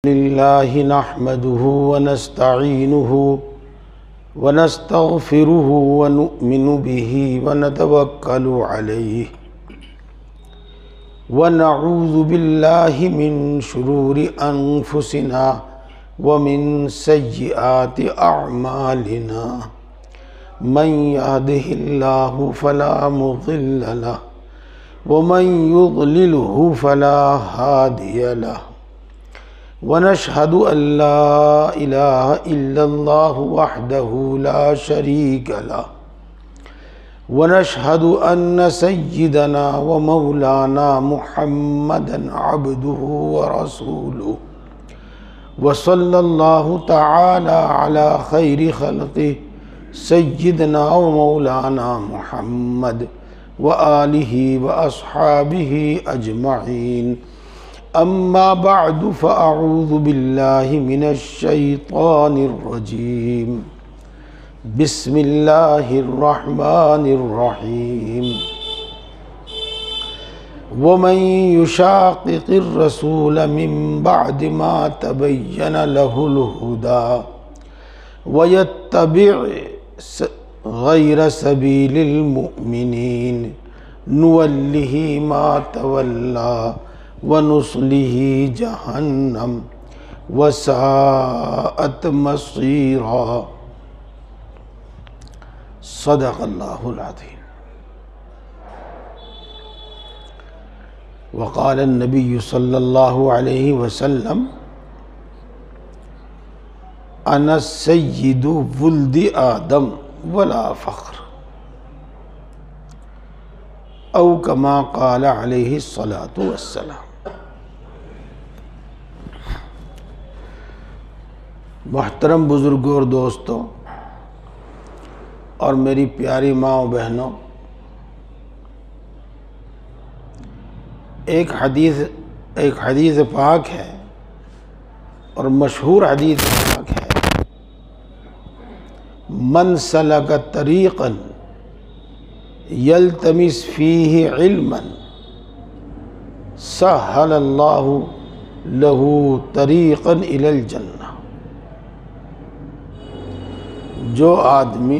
लिल्लाहि नहमदुहु व नस्तईनुहु व नस्तगफिरुहु व नु'मिनु बिही व नतवक्कलु अलैहि व नऊज़ु बिल्लाहि मिन शुरूरि अनफुसिना व मिन सय्यिआति अअमालिना मन यहदिहिल्लाहु फला मुज़िल्ल लहु व मन युज़लिलहु फला हादिय लहु व नशहदु अल्ला इलाहा इल्लल्लाहु वहदहु ला शरीक लहु व नशहदु अन्न सय्यिदना व मौलाना मुहम्मदन अब्दुहु व रसूलुहु व सल्लल्लाहु तआला अला खैरि खल्क़िहि सय्यिदना व मौलाना मुहम्मद व आलिहि व अस्हाबिहि अजमईन। अम्मा बअदु फ़अऊज़ु बिल्लाहि मिनश शैतानिर रजीम। बिस्मिल्लाहिर रहमानिर रहीम। वमन युशाक़िक़िर रसूल मिन बअदि मा तबय्यन लहुल हुदा व यत्तबि' गैर सबीलिल मुमिनीन नुवल्लिहि मा तवल्ला व नुस्लिहि जहन्नम व साअत मसीरा। सदक़ल्लाहुल अज़ीम। वक़ाल नबी सल्लल्लाहु अलैहि वसल्लम अना सय्यिदु वुल्दि आदम वला फ़ख्र औ कमा क़ाल अलैहि सलातु वस्सलाम। मोहतरम बुज़ुर्गों और दोस्तों और मेरी प्यारी माँ और बहनों, एक हदीस पाक है और मशहूर हदीस पाक है, मन सलक तरीक़न यल्तमिस फ़ीहि इल्मन सहलल्लाहु लहू तरीक़न इलल जन्नह। जो आदमी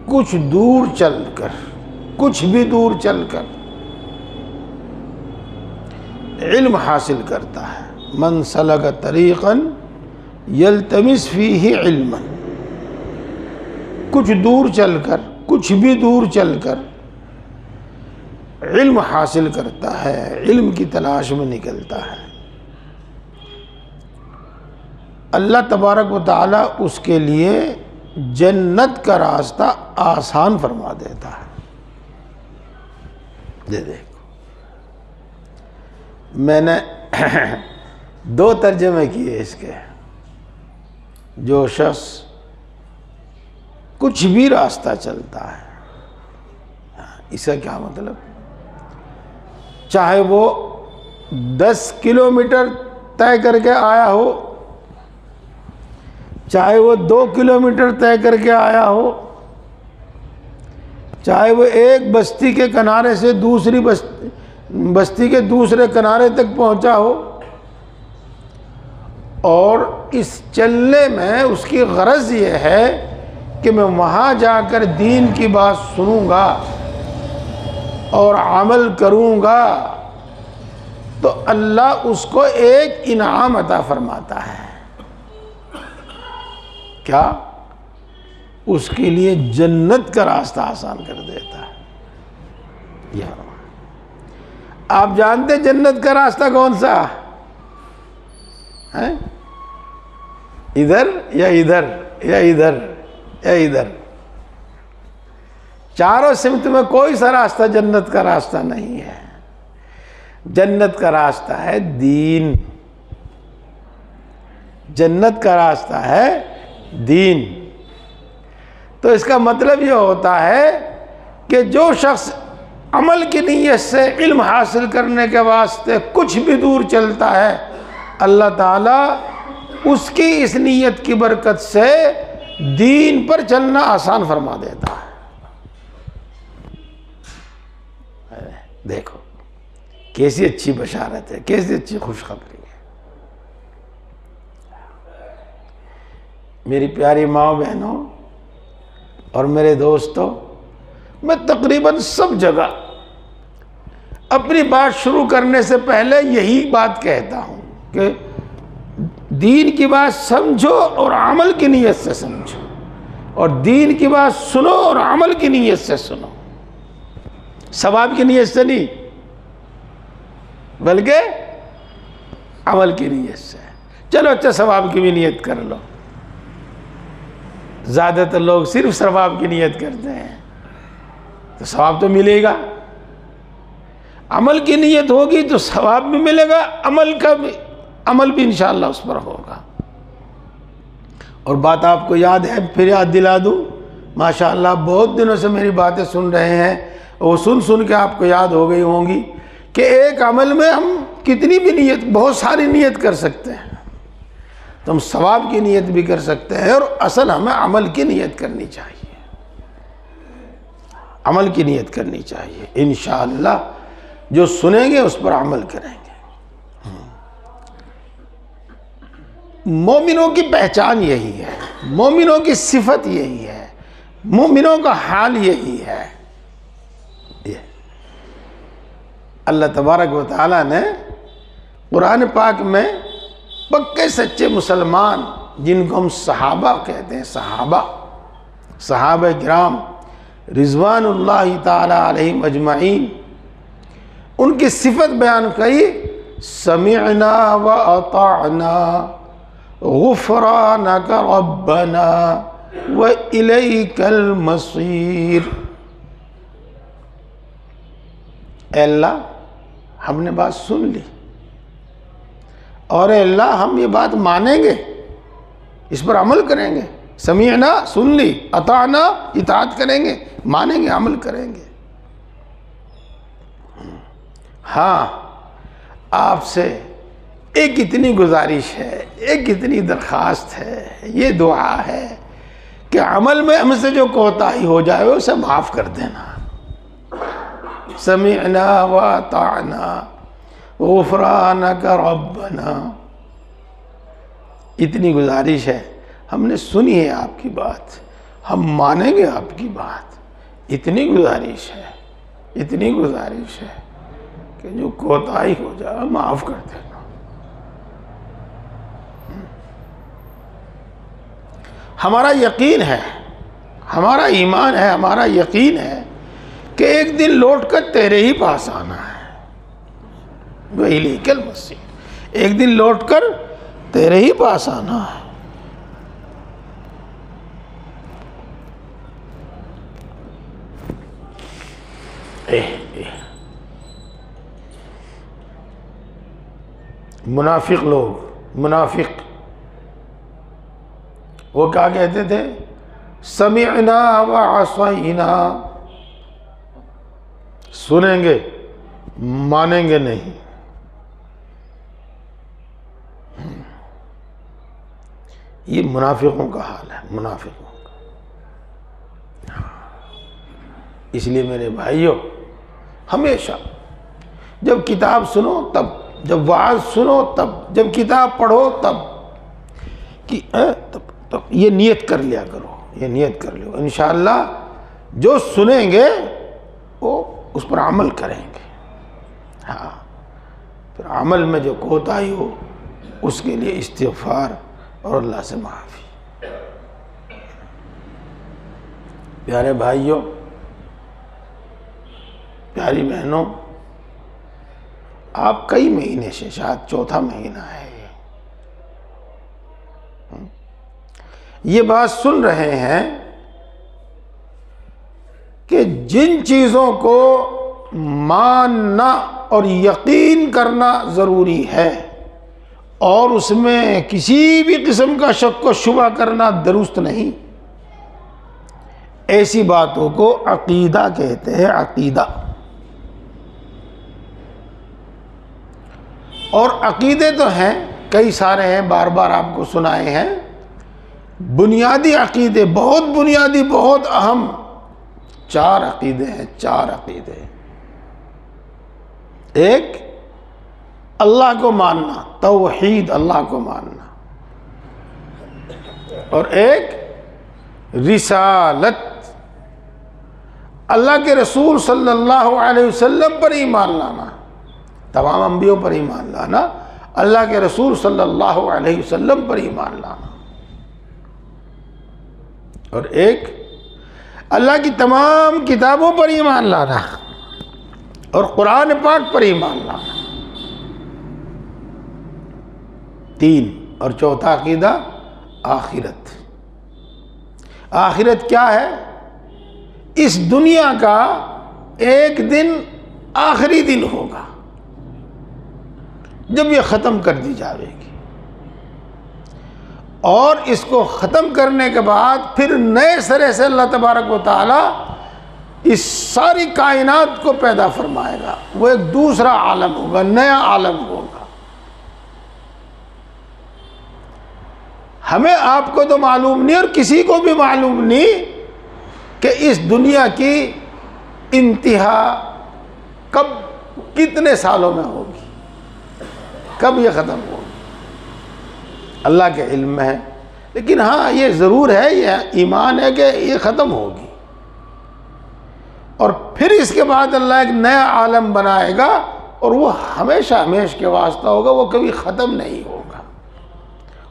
कुछ दूर चलकर, कुछ भी दूर चलकर इल्म हासिल करता है, मन सलक तरीक़न यल्तमिस फ़ीहि इल्मन, कुछ दूर चलकर, कुछ भी दूर चलकर इल्म हासिल करता है, इल्म की तलाश में निकलता है, अल्लाह तबारक व तआला उसके लिए जन्नत का रास्ता आसान फरमा देता है। ये देखो, मैंने दो तर्जमे किए इसके। जो शख्स कुछ भी रास्ता चलता है, इसका क्या मतलब, चाहे वो 10 किलोमीटर तय करके आया हो, चाहे वो 2 किलोमीटर तय करके आया हो, चाहे वो एक बस्ती के किनारे से दूसरी बस्ती के दूसरे किनारे तक पहुंचा हो, और इस चलने में उसकी गरज ये है कि मैं वहाँ जाकर दीन की बात सुनूंगा और अमल करूंगा, तो अल्लाह उसको एक इनाम अता फरमाता है। क्या? उसके लिए जन्नत का रास्ता आसान कर देता है। यार, आप जानते जन्नत का रास्ता कौन सा है? इधर या इधर या इधर या इधर, चारों सिमत में कोई सा रास्ता जन्नत का रास्ता नहीं है। जन्नत का रास्ता है दीन, जन्नत का रास्ता है दीन। तो इसका मतलब यह होता है कि जो शख्स अमल की नीयत से इल्म हासिल करने के वास्ते कुछ भी दूर चलता है, अल्लाह ताला उसकी इस नीयत की बरकत से दीन पर चलना आसान फरमा देता है। देखो कैसी अच्छी बशारत है, कैसी अच्छी खुशखबरी है। मेरी प्यारी माँ बहनों और मेरे दोस्तों, मैं तकरीबन सब जगह अपनी बात शुरू करने से पहले यही बात कहता हूँ कि दीन की बात समझो और अमल की नीयत से समझो, और दीन की बात सुनो और अमल की नीयत से सुनो, सवाब की नीयत से नहीं बल्कि अमल की नीयत से। चलो अच्छा सवाब की भी नीयत कर लो, ज़्यादातर लोग सिर्फ सवाब की नीयत करते हैं, तो सवाब तो मिलेगा। अमल की नीयत होगी तो सवाब भी मिलेगा, अमल भी इंशाअल्लाह उस पर होगा। और बात आपको याद है, फिर याद दिला दूँ, माशाअल्लाह बहुत दिनों से मेरी बातें सुन रहे हैं, वो सुन सुन के आपको याद हो गई होंगी कि एक अमल में हम कितनी भी नीयत, बहुत सारी नीयत कर सकते हैं। तो हम सवाब की नीयत भी कर सकते हैं, और असल हमें अमल की नीयत करनी चाहिए, अमल की नीयत करनी चाहिए। इंशाअल्लाह जो सुनेंगे उस पर अमल करेंगे। मोमिनों की पहचान यही है, मोमिनों की सिफत यही है, मोमिनों का हाल यही है। ये अल्लाह तबारक व तआला ने कुरान पाक में पक्के सच्चे मुसलमान, जिनको हम सहाबा कहते हैं, सहाबा किराम रिज़वानुल्लाहि ताला अलैहिम अजमाइन, उनकी सिफत बयान करी, समिअना व अताअना गुफ़रानक रब्बना व इलैकल मसीर। अल्लाह हमने बात सुन ली, और अल्लाह हम ये बात मानेंगे, इस पर अमल करेंगे। समीअना सुन ली, अताअना इताअत करेंगे, मानेंगे, अमल करेंगे। हाँ, आपसे एक इतनी गुजारिश है, एक इतनी दरख्वास्त है, ये दुआ है कि अमल में हमसे जो कोताही हो जाए उसे माफ़ कर देना। समीअना व अताअना गुफ़रानक रब्बना, इतनी गुजारिश है, हमने सुनी है आपकी बात, हम मानेंगे आपकी बात। इतनी गुजारिश है, इतनी गुजारिश है कि जो कोताही हो जाए माफ़ कर देना। हमारा यकीन है, हमारा ईमान है, हमारा यकीन है कि एक दिन लौटकर तेरे ही पास आना है, वही लेकिन मसीह, एक दिन लौटकर तेरे ही पास आना है। मुनाफिक लोग, मुनाफिक वो क्या कहते थे? समिअना व असैना, सुनेंगे मानेंगे नहीं। ये मुनाफिकों का हाल है, मुनाफिकों का। इसलिए मेरे भाइयों, हमेशा जब किताब सुनो तब, जब वाज़ सुनो तब, जब किताब पढ़ो तब, कि तब ये नियत कर लिया करो, ये नियत कर लो, इंशाअल्लाह जो सुनेंगे वो उस पर अमल करेंगे। हाँ, फिर अमल में जो कोताही हो उसके लिए इस्तिग़फ़ार और अल्लाह से माफ़ी। प्यारे भाइयों, प्यारी बहनों, आप कई महीने से, शायद चौथा महीना है ये बात सुन रहे हैं कि जिन चीज़ों को मानना और यकीन करना ज़रूरी है और उसमें किसी भी किस्म का शक व शुबा करना दुरुस्त नहीं, ऐसी बातों को अकीदा कहते हैं, अकीदा। और अकीदे तो हैं, कई सारे हैं, बार बार आपको सुनाए हैं। बुनियादी अकीदे, बहुत बुनियादी, बहुत अहम 4 अकीदे हैं, 4 अकीदे। एक, अल्लाह को मानना, तौहीद, अल्लाह को मानना। और एक रिसालत, अल्लाह के रसूल सल्लल्लाहु अलैहि वसल्लम पर ईमान लाना, तमाम अंबियों पर ईमान लाना, अल्लाह के रसूल सल्लल्लाहु अलैहि वसल्लम पर ईमान लाना, और एक अल्लाह की तमाम किताबों पर ईमान लाना और कुरान पाक पर ईमान लाना। 3 और चौथा अकीदा आखिरत। आखिरत क्या है? इस दुनिया का एक दिन आखिरी दिन होगा जब ये ख़त्म कर दी जाएगी, और इसको ख़त्म करने के बाद फिर नए सिरे से अल्लाह तबारक व तआला इस सारी कायनात को पैदा फरमाएगा। वो एक दूसरा आलम होगा, नया आलम होगा। हमें आपको तो मालूम नहीं और किसी को भी मालूम नहीं कि इस दुनिया की इंतहा कब, कितने सालों में होगी, कब ये ख़त्म होगी, अल्लाह के इल्म में है। लेकिन हाँ, ये ज़रूर है, ये ईमान है कि ये ख़त्म होगी, और फिर इसके बाद अल्लाह एक नया आलम बनाएगा और वो हमेशा हमेशा के वास्ता होगा, वो कभी ख़त्म नहीं होगा,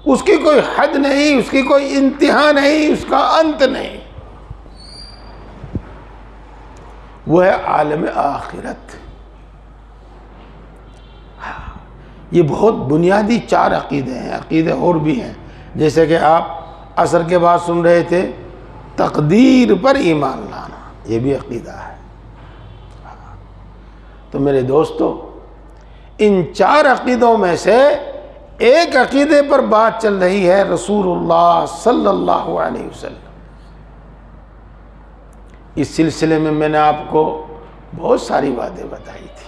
उसकी कोई हद नहीं, उसकी कोई इंतहा नहीं, उसका अंत नहीं। वो है आलम आखिरत। ये बहुत बुनियादी 4 अकीदे हैं, अकीदे और भी हैं, जैसे कि आप असर के बाद सुन रहे थे तकदीर पर ईमान लाना, ये भी अकीदा है। तो मेरे दोस्तों, इन 4 अकीदों में से एक अकीदे पर बात चल रही है रसूलुल्लाह सल्लल्लाहु अलैहि वसल्लम। इस सिलसिले में मैंने आपको बहुत सारी बातें बताई थी,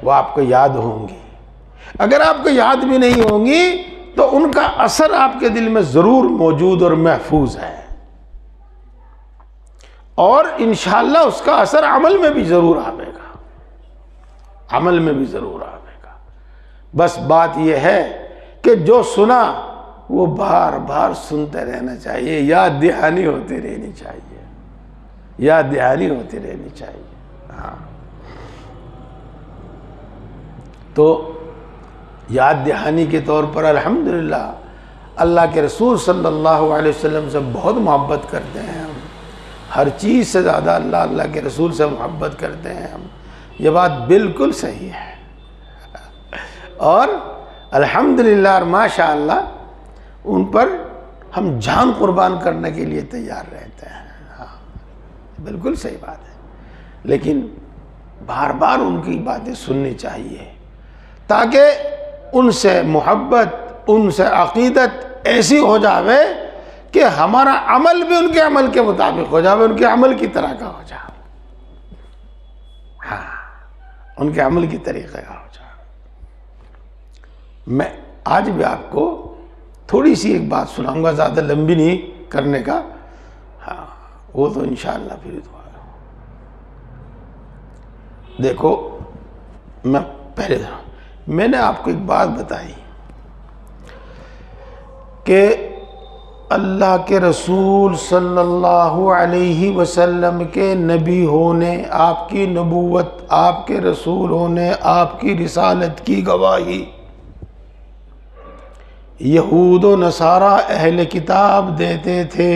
वो आपको याद होंगी। अगर आपको याद भी नहीं होंगी तो उनका असर आपके दिल में ज़रूर मौजूद और महफूज है, और इंशाअल्लाह उसका असर अमल में भी ज़रूर आवेगा, अमल में भी ज़रूर आवेगा। बस बात यह है कि जो सुना वो बार बार सुनते रहना चाहिए, याद दहानी होती रहनी चाहिए, याद दहानी होती रहनी चाहिए। हाँ, तो याद दहानी के तौर पर अल्हम्दुलिल्लाह अल्लाह के रसूल सल्लल्लाहु अलैहि वसल्लम से बहुत मोहब्बत करते हैं हम, हर चीज़ से ज़्यादा अल्लाह के रसूल से मोहब्बत करते हैं हम, ये बात बिल्कुल सही है। और अल्हम्दुलिल्लाह और माशाअल्लाह उन पर हम जान कुर्बान करने के लिए तैयार रहते हैं। हाँ, बिल्कुल सही बात है, लेकिन बार बार उनकी बातें सुननी चाहिए ताकि उनसे मोहब्बत, उनसे अक़ीदत ऐसी हो जावे कि हमारा अमल भी उनके अमल के मुताबिक हो जावे, उनके अमल की तरह का हो जाए। हाँ, उनके अमल की तरीक़े का हो जाए। मैं आज भी आपको थोड़ी सी एक बात सुनाऊंगा, ज़्यादा लंबी नहीं करने का। हाँ, वो तो इंशाअल्लाह फिर दुआ। देखो, मैंने आपको एक बात बताई कि अल्लाह के रसूल सल्लल्लाहु अलैहि वसल्लम के नबी होने, आपकी नबूवत, आपके रसूल होने, आपकी रिसालत की गवाही यहूद व नसारा अहले किताब देते थे।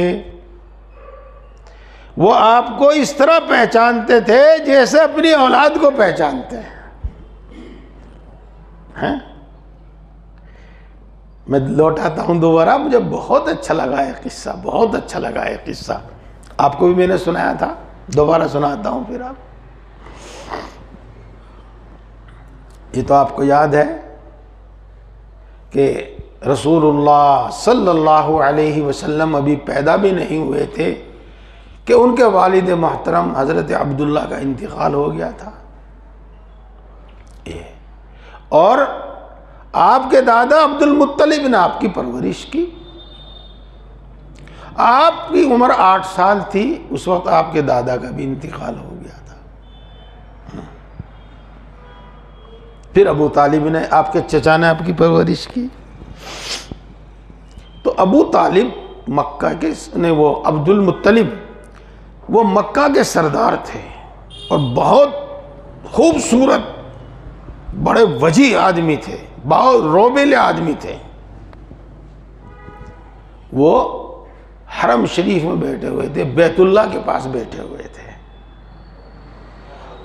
वो आपको इस तरह पहचानते थे जैसे अपनी औलाद को पहचानते हैं। मैं लौटाता हूँ दोबारा, मुझे बहुत अच्छा लगा है किस्सा, बहुत अच्छा लगा है किस्सा। आपको भी मैंने सुनाया था, दोबारा सुनाता हूँ फिर आप। ये तो आपको याद है कि रसूलुल्लाह सल्लल्लाहु अलैहि वसल्लम अभी पैदा भी नहीं हुए थे कि उनके वालिद मोहतरम हज़रत अब्दुल्ला का इंतकाल हो गया था। और आपके दादा अब्दुल मुत्तलिब ने आपकी परवरिश की। आपकी उम्र 8 साल थी, उस वक्त आपके दादा का भी इंतकाल हो गया था। फिर अबू तालिब ने, आपके चचा ने आपकी परवरिश की। तो अबू तालिब मक्का के ने वो अब्दुल मुत्तलिब वो मक्का के सरदार थे और बहुत खूबसूरत बड़े वजी आदमी थे, बहुत रोबेले आदमी थे। वो हरम शरीफ में बैठे हुए थे, बैतुल्ला के पास बैठे हुए थे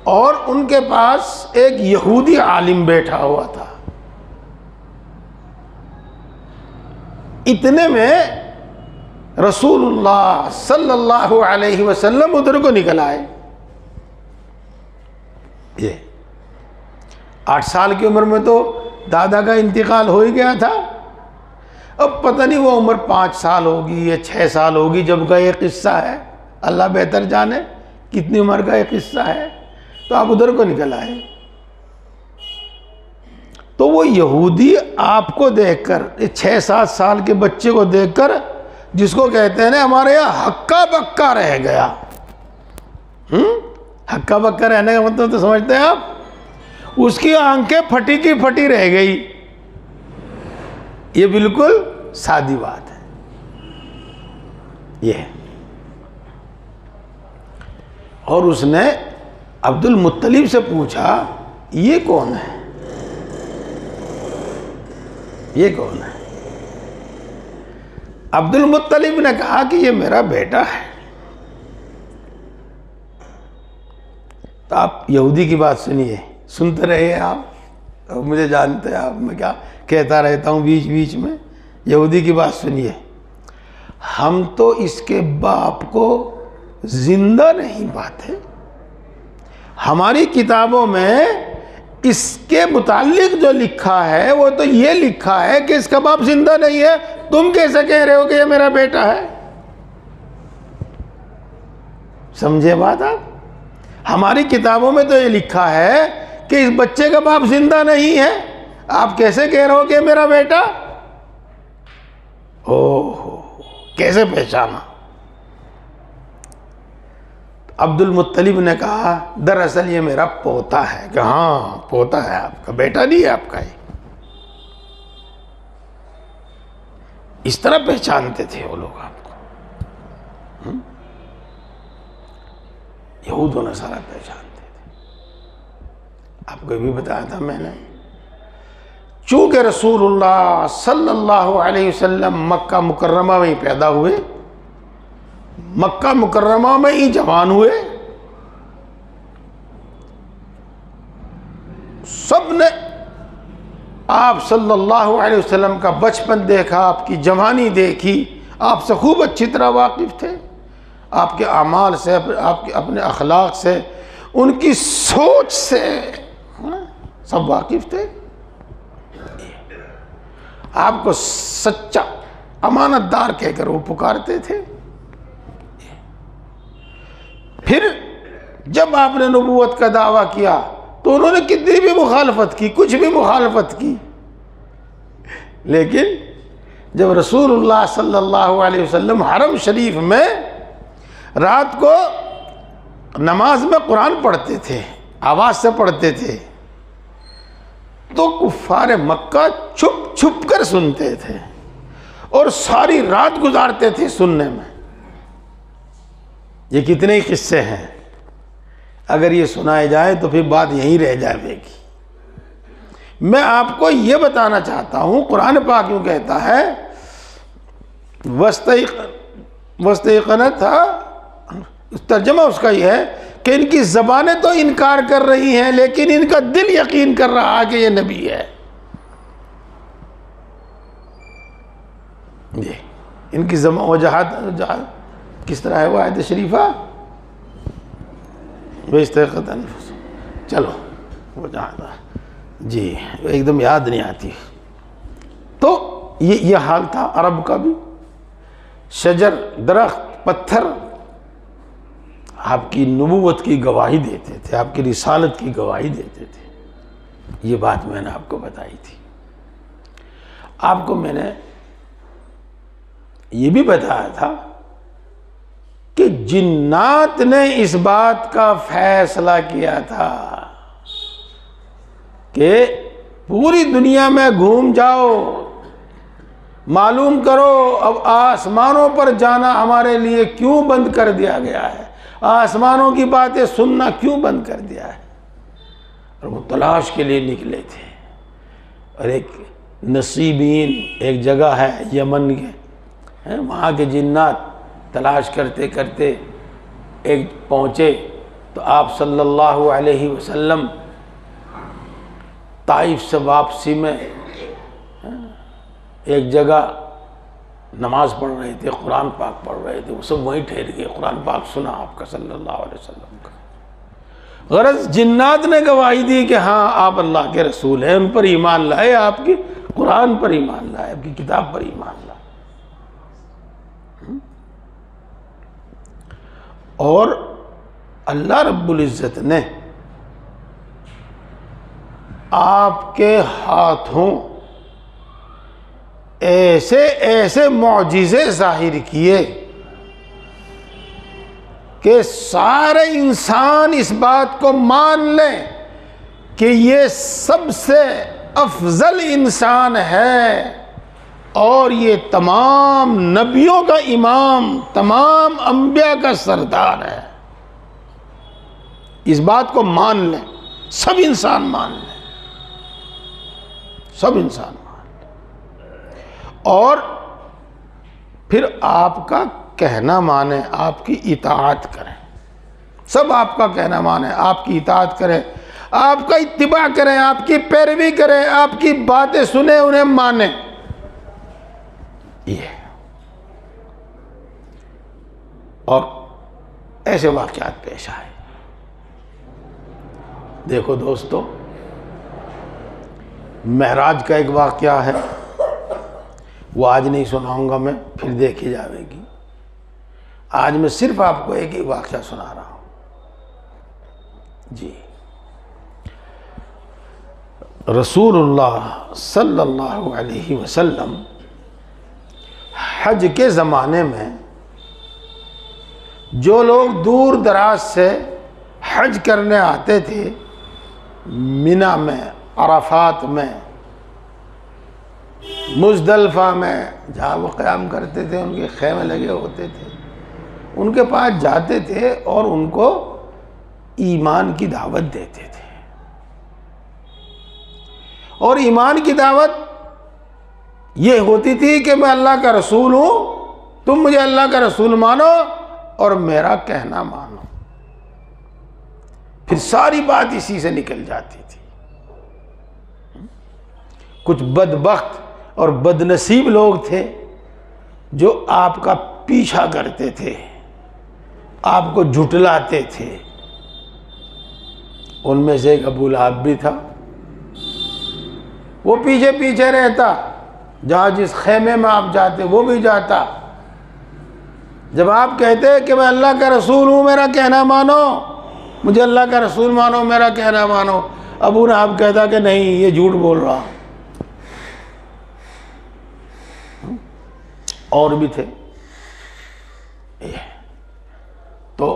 और उनके पास एक यहूदी आलिम बैठा हुआ था। इतने में रसूलुल्लाह सल्लल्लाहु अलैहि वसल्लम उधर को निकल आए। ये 8 साल की उम्र में तो दादा का इंतकाल हो ही गया था। अब पता नहीं वो उम्र 5 साल होगी या 6 साल होगी जब का ये किस्सा है, अल्लाह बेहतर जाने कितनी उम्र का ये किस्सा है। तो आप उधर को निकल आए। तो वो यहूदी आपको देखकर, 6-7 साल के बच्चे को देखकर, जिसको कहते हैं ना हमारे यहाँ हक्का बक्का रह गया। हक्का बक्का रहने का मतलब तो समझते हैं आप, उसकी आंखें फटी की फटी रह गई। ये बिल्कुल सादी बात है। ये और उसने अब्दुल मुत्तलिब से पूछा, ये कौन है, ये कौन है? अब्दुल मुत्तलिब ने कहा कि ये मेरा बेटा है। तो आप यहूदी की बात सुनिए, सुनते रहिए आप, मुझे जानते हैं आप, मैं क्या कहता रहता हूँ बीच बीच में। यहूदी की बात सुनिए, हम तो इसके बाप को जिंदा नहीं पाते। हमारी किताबों में इसके मुतालिक जो लिखा है वो तो ये लिखा है कि इसका बाप जिंदा नहीं है। तुम कैसे कह रहे हो कि ये मेरा बेटा है? समझे बात आप? हमारी किताबों में तो ये लिखा है कि इस बच्चे का बाप जिंदा नहीं है, आप कैसे कह रहे हो कि मेरा बेटा? ओहो, कैसे पहचाना? अब्दुल मुत्तलिब ने कहा, दरअसल ये मेरा पोता है। कि हाँ पोता है आपका, बेटा नहीं है आपका। ये इस तरह पहचानते थे वो लोग आपको। यहूद ने सारा पहचानते थे। आपको भी बताया था मैंने, चूंकि रसूलुल्लाह सल्लल्लाहु अलैहि वसल्लम मक्का मुकर्रमा में ही पैदा हुए, मक्का मुकर्रमा में ही जवान हुए, सबने आप सल्लल्लाहु अलैहि वसल्लम का बचपन देखा, आपकी जवानी देखी, आपसे खूब अच्छी तरह वाकिफ थे, आपके अमाल से, आपके अपने अखलाक से, उनकी सोच से सब वाकिफ थे। आपको सच्चा अमानतदार कहकर वो पुकारते थे। फिर जब आपने नबूवत का दावा किया तो उन्होंने कितनी भी मुखालफत की, कुछ भी मुखालफत की, लेकिन जब रसूलुल्लाह सल्लल्लाहु अलैहि वसल्लम हरम शरीफ में रात को नमाज में कुरान पढ़ते थे, आवाज़ से पढ़ते थे, तो कुफ्फार मक्का छुप छुप कर सुनते थे और सारी रात गुजारते थे सुनने में। ये कितने ही किस्से हैं, अगर ये सुनाए जाए तो फिर बात यहीं रह जाएगी। मैं आपको ये बताना चाहता हूँ, कुरान पाक यूँ कहता है, वस्तैक़न था, तर्जमा उसका ये है कि इनकी ज़बानें तो इनकार कर रही हैं लेकिन इनका दिल यकीन कर रहा है कि ये नबी है। ये इनकी ज़बान वजहात किस तरह है वो आयत शरीफा, वस्तैक़न, चलो वो जहाँ जी एकदम याद नहीं आती। तो ये हाल था अरब का भी। शजर, दरख्त, पत्थर आपकी नबूवत की गवाही देते थे, आपकी रिसालत की गवाही देते थे। ये बात मैंने आपको बताई थी। आपको मैंने ये भी बताया था कि जिन्नात ने इस बात का फैसला किया था कि पूरी दुनिया में घूम जाओ, मालूम करो अब आसमानों पर जाना हमारे लिए क्यों बंद कर दिया गया है, आसमानों की बातें सुनना क्यों बंद कर दिया है। और वो तलाश के लिए निकले थे। और एक नसीबीन एक जगह है यमन के, वहाँ के जिन्नात तलाश करते करते एक पहुँचे तो आप सल्लल्लाहु अलैहि वसल्लम ताइफ से वापसी में एक जगह नमाज पढ़ रहे थे, कुरान पाक पढ़ रहे थे। वो सब वहीं ठहर गए, कुरान पाक सुना आपका सल्लल्लाहु अलैहि वसल्लम का। गरज जिन्नात ने गवाही दी कि हाँ आप अल्लाह के रसूल हैं, उन पर ईमान लाए, आपकी कुरान पर ईमान लाए, आपकी किताब पर ईमान लाए। और अल्लाह रब्बुल इज़्ज़त ने आपके हाथों ऐसे ऐसे मौजिज़े जाहिर किए कि सारे इंसान इस बात को मान लें कि ये सबसे अफजल इंसान है और ये तमाम नबियों का इमाम, तमाम अंबिया का सरदार है। इस बात को मान लें, सब इंसान मान लें, सब इंसान मान लें। और फिर आपका कहना माने, आपकी इताअत करें, सब आपका कहना माने, आपकी इताअत करें, आपका इत्तिबा करें, आपकी पैरवी करें, आपकी बातें सुने, उन्हें माने। ये और ऐसे वाक़यात पेश आए। देखो दोस्तों, महराज का एक वाक़या है, वो आज नहीं सुनाऊंगा मैं, फिर देखी जाएगी। आज मैं सिर्फ आपको एक ही वाक़या सुना रहा हूँ जी। रसूलुल्लाह सल्लल्लाहु अलैहि वसल्लम हज के ज़माने में जो लोग दूर दराज से हज करने आते थे, मिना में, अराफात में, मुज़दलिफ़ा में, जहाँ वो क़याम करते थे, उनके ख़ैमे लगे होते थे, उनके पास जाते थे और उनको ईमान की दावत देते थे। और ईमान की दावत ये होती थी कि मैं अल्लाह का रसूल हूँ, तुम मुझे अल्लाह का रसूल मानो और मेरा कहना मानो। फिर सारी बात इसी से निकल जाती थी। कुछ बदबख्त और बदनसीब लोग थे जो आपका पीछा करते थे, आपको झुटलाते थे। उनमें से एक अबू लहब भी था। वो पीछे पीछे रहता, जहाँ जिस खेमे में आप जाते वो भी जाता। जब आप कहते कि मैं अल्लाह का रसूल हूँ, मेरा कहना मानो, मुझे अल्लाह का रसूल मानो, मेरा कहना मानो, अबू लहब कहता कि नहीं, ये झूठ बोल रहा। और भी थे। तो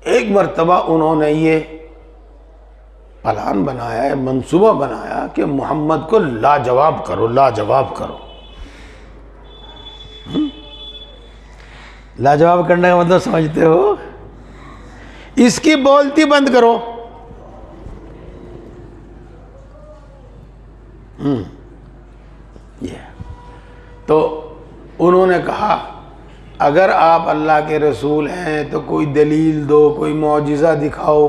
एक मर्तबा उन्होंने ये प्लान बनाया, मंसूबा बनाया कि मोहम्मद को लाजवाब करो, लाजवाब करो। लाजवाब करने का मतलब समझते हो? इसकी बोलती बंद करो। ये तो उन्होंने कहा, अगर आप अल्लाह के रसूल हैं तो कोई दलील दो, कोई मौजिज़ा दिखाओ।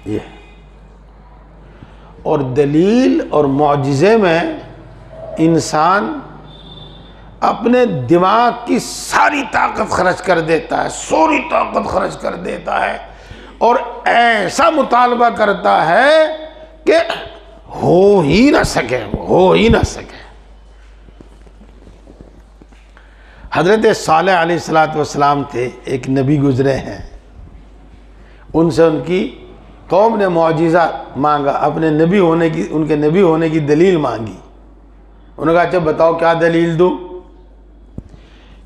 ये और दलील और मौजिज़े में इंसान अपने दिमाग की सारी ताकत खर्च कर देता है, सारी ताकत खर्च कर देता है और ऐसा मुतालबा करता है कि हो ही ना सके, हो ही ना सके। हज़रत सालेह अलैहिस्सलातु वस्सलाम थे, एक नबी गुजरे हैं, उनसे उनकी कौम ने मौजिज़ा मांगा, अपने नबी होने की, उनके नबी होने की दलील मांगी। उन्होंने कहा अच्छा बताओ क्या दलील दूँ?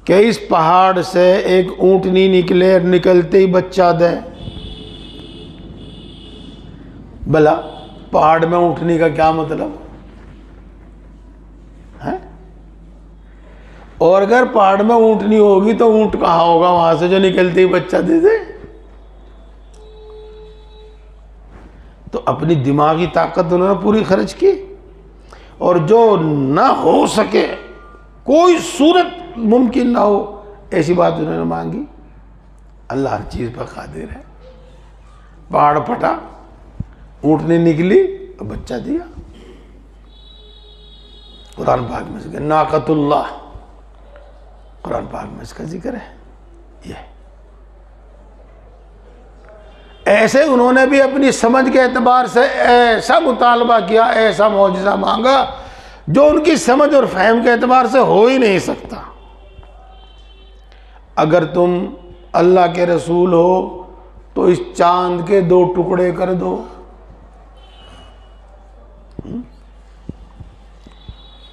कि इस पहाड़ से एक ऊँटनी निकले, निकलते ही बच्चा दे। भला पहाड़ में ऊँटनी का क्या मतलब? और अगर पहाड़ में ऊँटनी होगी तो ऊँट कहाँ होगा, वहां से जो निकलती बच्चा दे दे। तो अपनी दिमागी ताकत उन्होंने पूरी खर्च की, और जो ना हो सके, कोई सूरत मुमकिन ना हो, ऐसी बात उन्होंने मांगी। अल्लाह हर चीज पर कादिर है। पहाड़ फटा, ऊँटनी निकली, बच्चा दिया। कुरान पाक में इसका नाकतुल्लाह, कुरान पाक में इसका जिक्र है। ये ऐसे उन्होंने भी अपनी समझ के एतबार से ऐसा मुतालबा किया, ऐसा मौजज़ा मांगा जो उनकी समझ और फहम के एतबार से हो ही नहीं सकता। अगर तुम अल्लाह के रसूल हो तो इस चांद के 2 टुकड़े कर दो।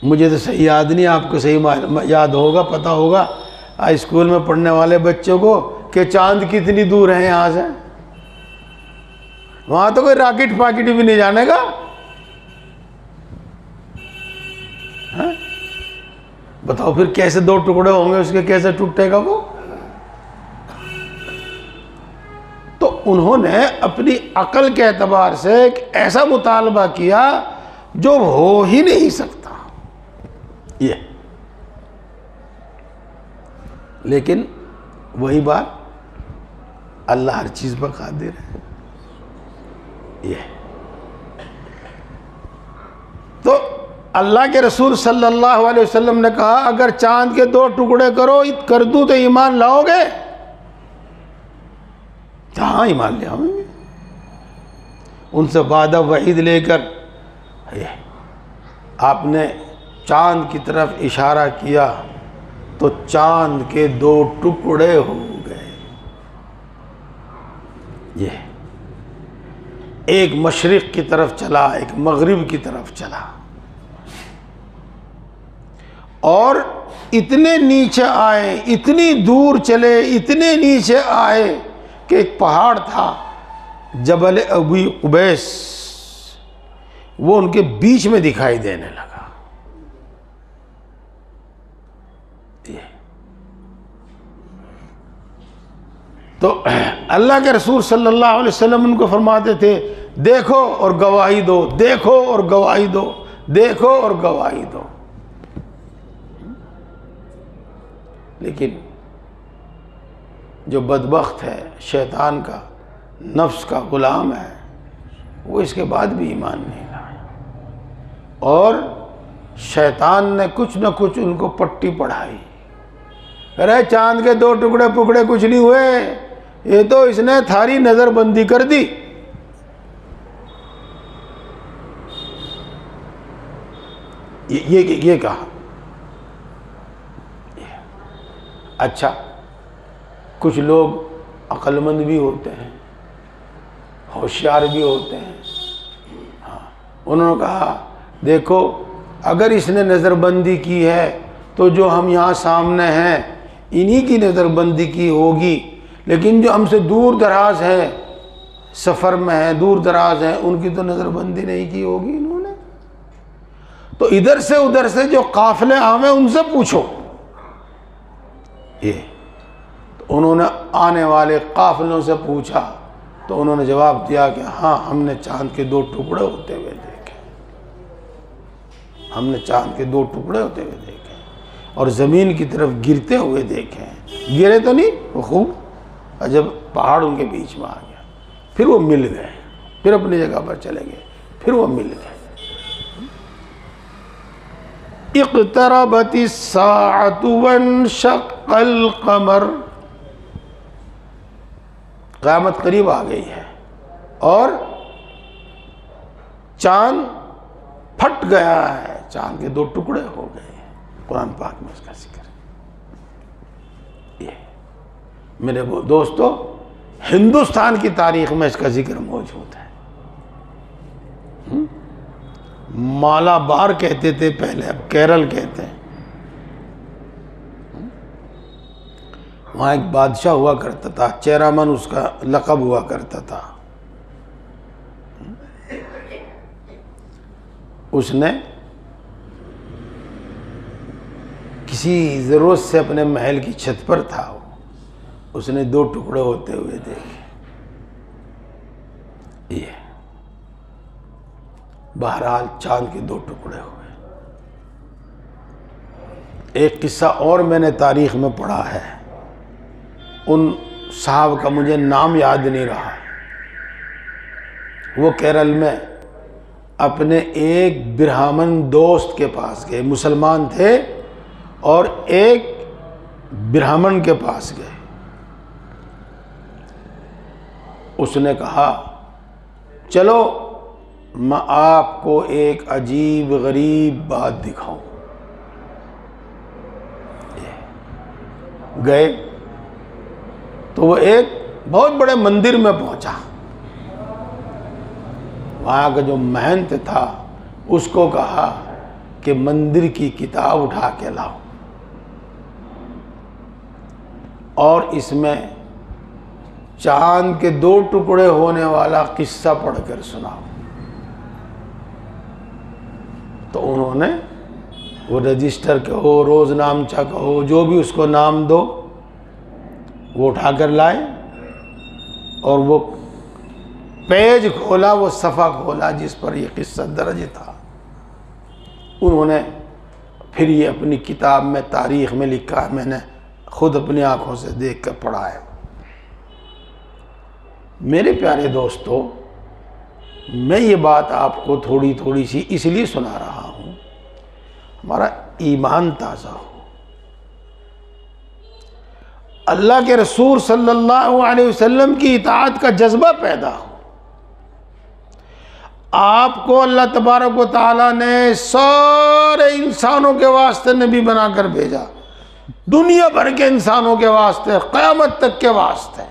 मुझे तो सही याद नहीं, आपको सही याद होगा, पता होगा हाई स्कूल में पढ़ने वाले बच्चों को, कि चांद कितनी दूर है यहाँ से। वहां तो कोई रॉकेट फाकेट भी नहीं जानेगा। बताओ फिर कैसे 2 टुकड़े होंगे उसके, कैसे टूटेगा वो। तो उन्होंने अपनी अकल के एतबार से एक ऐसा मुतालबा किया जो हो ही नहीं सकता। ये लेकिन वही बात, अल्लाह हर चीज पर कादिर है। ये तो अल्लाह के रसूल सल्लल्लाहु अलैहि वसल्लम ने कहा, अगर चांद के 2 टुकड़े कर दूं तो ईमान लाओगे? हाँ, ईमान ले आएंगे। उनसे वादा वहीद लेकर आपने चांद की तरफ इशारा किया तो चांद के 2 टुकड़े हो गए। ये एक मशरिक की तरफ चला, एक मगरिब की तरफ चला, और इतने नीचे आए, इतनी दूर चले, इतने नीचे आए कि एक पहाड़ था जबल अबी कुबैस, वो उनके बीच में दिखाई देने लगा। तो अल्लाह के रसूल सल्लल्लाहु अलैहि वसल्लम उनको फरमाते थे, देखो और गवाही दो, देखो और गवाही दो, देखो और गवाही दो। लेकिन जो बदबख्त है, शैतान का, नफ्स का गुलाम है, वो इसके बाद भी ईमान नहीं लाया, और शैतान ने कुछ न कुछ उनको पट्टी पढ़ाई। अरे चांद के 2 टुकड़े पुकड़े कुछ नहीं हुए, ये तो इसने थारी नजरबंदी कर दी। ये कहा। अच्छा, कुछ लोग अक्लमंद भी होते हैं, होशियार भी होते हैं। हाँ, उन्होंने कहा, देखो अगर इसने नज़रबंदी की है तो जो हम यहाँ सामने हैं इन्हीं की नज़रबंदी की होगी, लेकिन जो हमसे दूर दराज है, सफ़र में है, दूर दराज है, उनकी तो नज़रबंदी नहीं की होगी इन्होंने। तो इधर से उधर से जो काफिले आवे उनसे पूछो। ये तो उन्होंने आने वाले काफिलों से पूछा तो उन्होंने जवाब दिया कि हाँ, हमने चांद के 2 टुकड़े होते हुए देखे, हमने चांद के 2 टुकड़े होते हुए देखे और ज़मीन की तरफ गिरते हुए देखे। गिरे तो नहीं, वो खूब, जब पहाड़ उनके बीच में आ गया, फिर वो मिल गए, फिर अपनी जगह पर चले गए, फिर वो मिल गए। इक़्तरबति साअतु वन्शक़्क़ल क़मर, क़यामत करीब आ गई है और चांद फट गया है, चांद के 2 टुकड़े हो गए। कुरान पाक में उसका जिक्र है। ये मेरे वो दोस्तों, हिंदुस्तान की तारीख में इसका जिक्र मौजूद है। मालाबार कहते थे पहले, अब केरल कहते हैं। वहाँ एक बादशाह हुआ करता था, चेरामन उसका लक़ब हुआ करता था। उसने किसी ज़रूरत से अपने महल की छत पर था, उसने 2 टुकड़े होते हुए देखे। ये बहरहाल चांद के 2 टुकड़े हुए। एक किस्सा और मैंने तारीख में पढ़ा है, उन साहब का मुझे नाम याद नहीं रहा। वो केरल में अपने एक ब्राह्मण दोस्त के पास गए, मुसलमान थे, और एक ब्राह्मण के पास गए। उसने कहा चलो मैं आपको एक अजीब गरीब बात दिखाऊं। गए तो वो एक बहुत बड़े मंदिर में पहुंचा। वहाँ का जो महंत था उसको कहा कि मंदिर की किताब उठा के लाओ और इसमें चांद के 2 टुकड़े होने वाला किस्सा पढ़कर सुनाओ। तो उन्होंने वो रजिस्टर कहो, रोजनामचा कहो, जो भी उसको नाम दो, वो उठाकर लाए और वो पेज खोला, वो सफ़ा खोला जिस पर ये किस्सा दर्ज था। उन्होंने फिर ये अपनी किताब में तारीख़ में लिखा है, मैंने खुद अपनी आंखों से देख कर पढ़ा है। मेरे प्यारे दोस्तों, मैं ये बात आपको थोड़ी थोड़ी सी इसलिए सुना रहा हूँ, हमारा ईमान ताज़ा हो, अल्लाह के रसूल सल्लल्लाहु अलैहि वसल्लम की इताअत का जज्बा पैदा हो। आपको अल्लाह तबारक व तआला ने सारे इंसानों के वास्ते नबी बनाकर भेजा, दुनिया भर के इंसानों के वास्ते, क़यामत तक के वास्ते।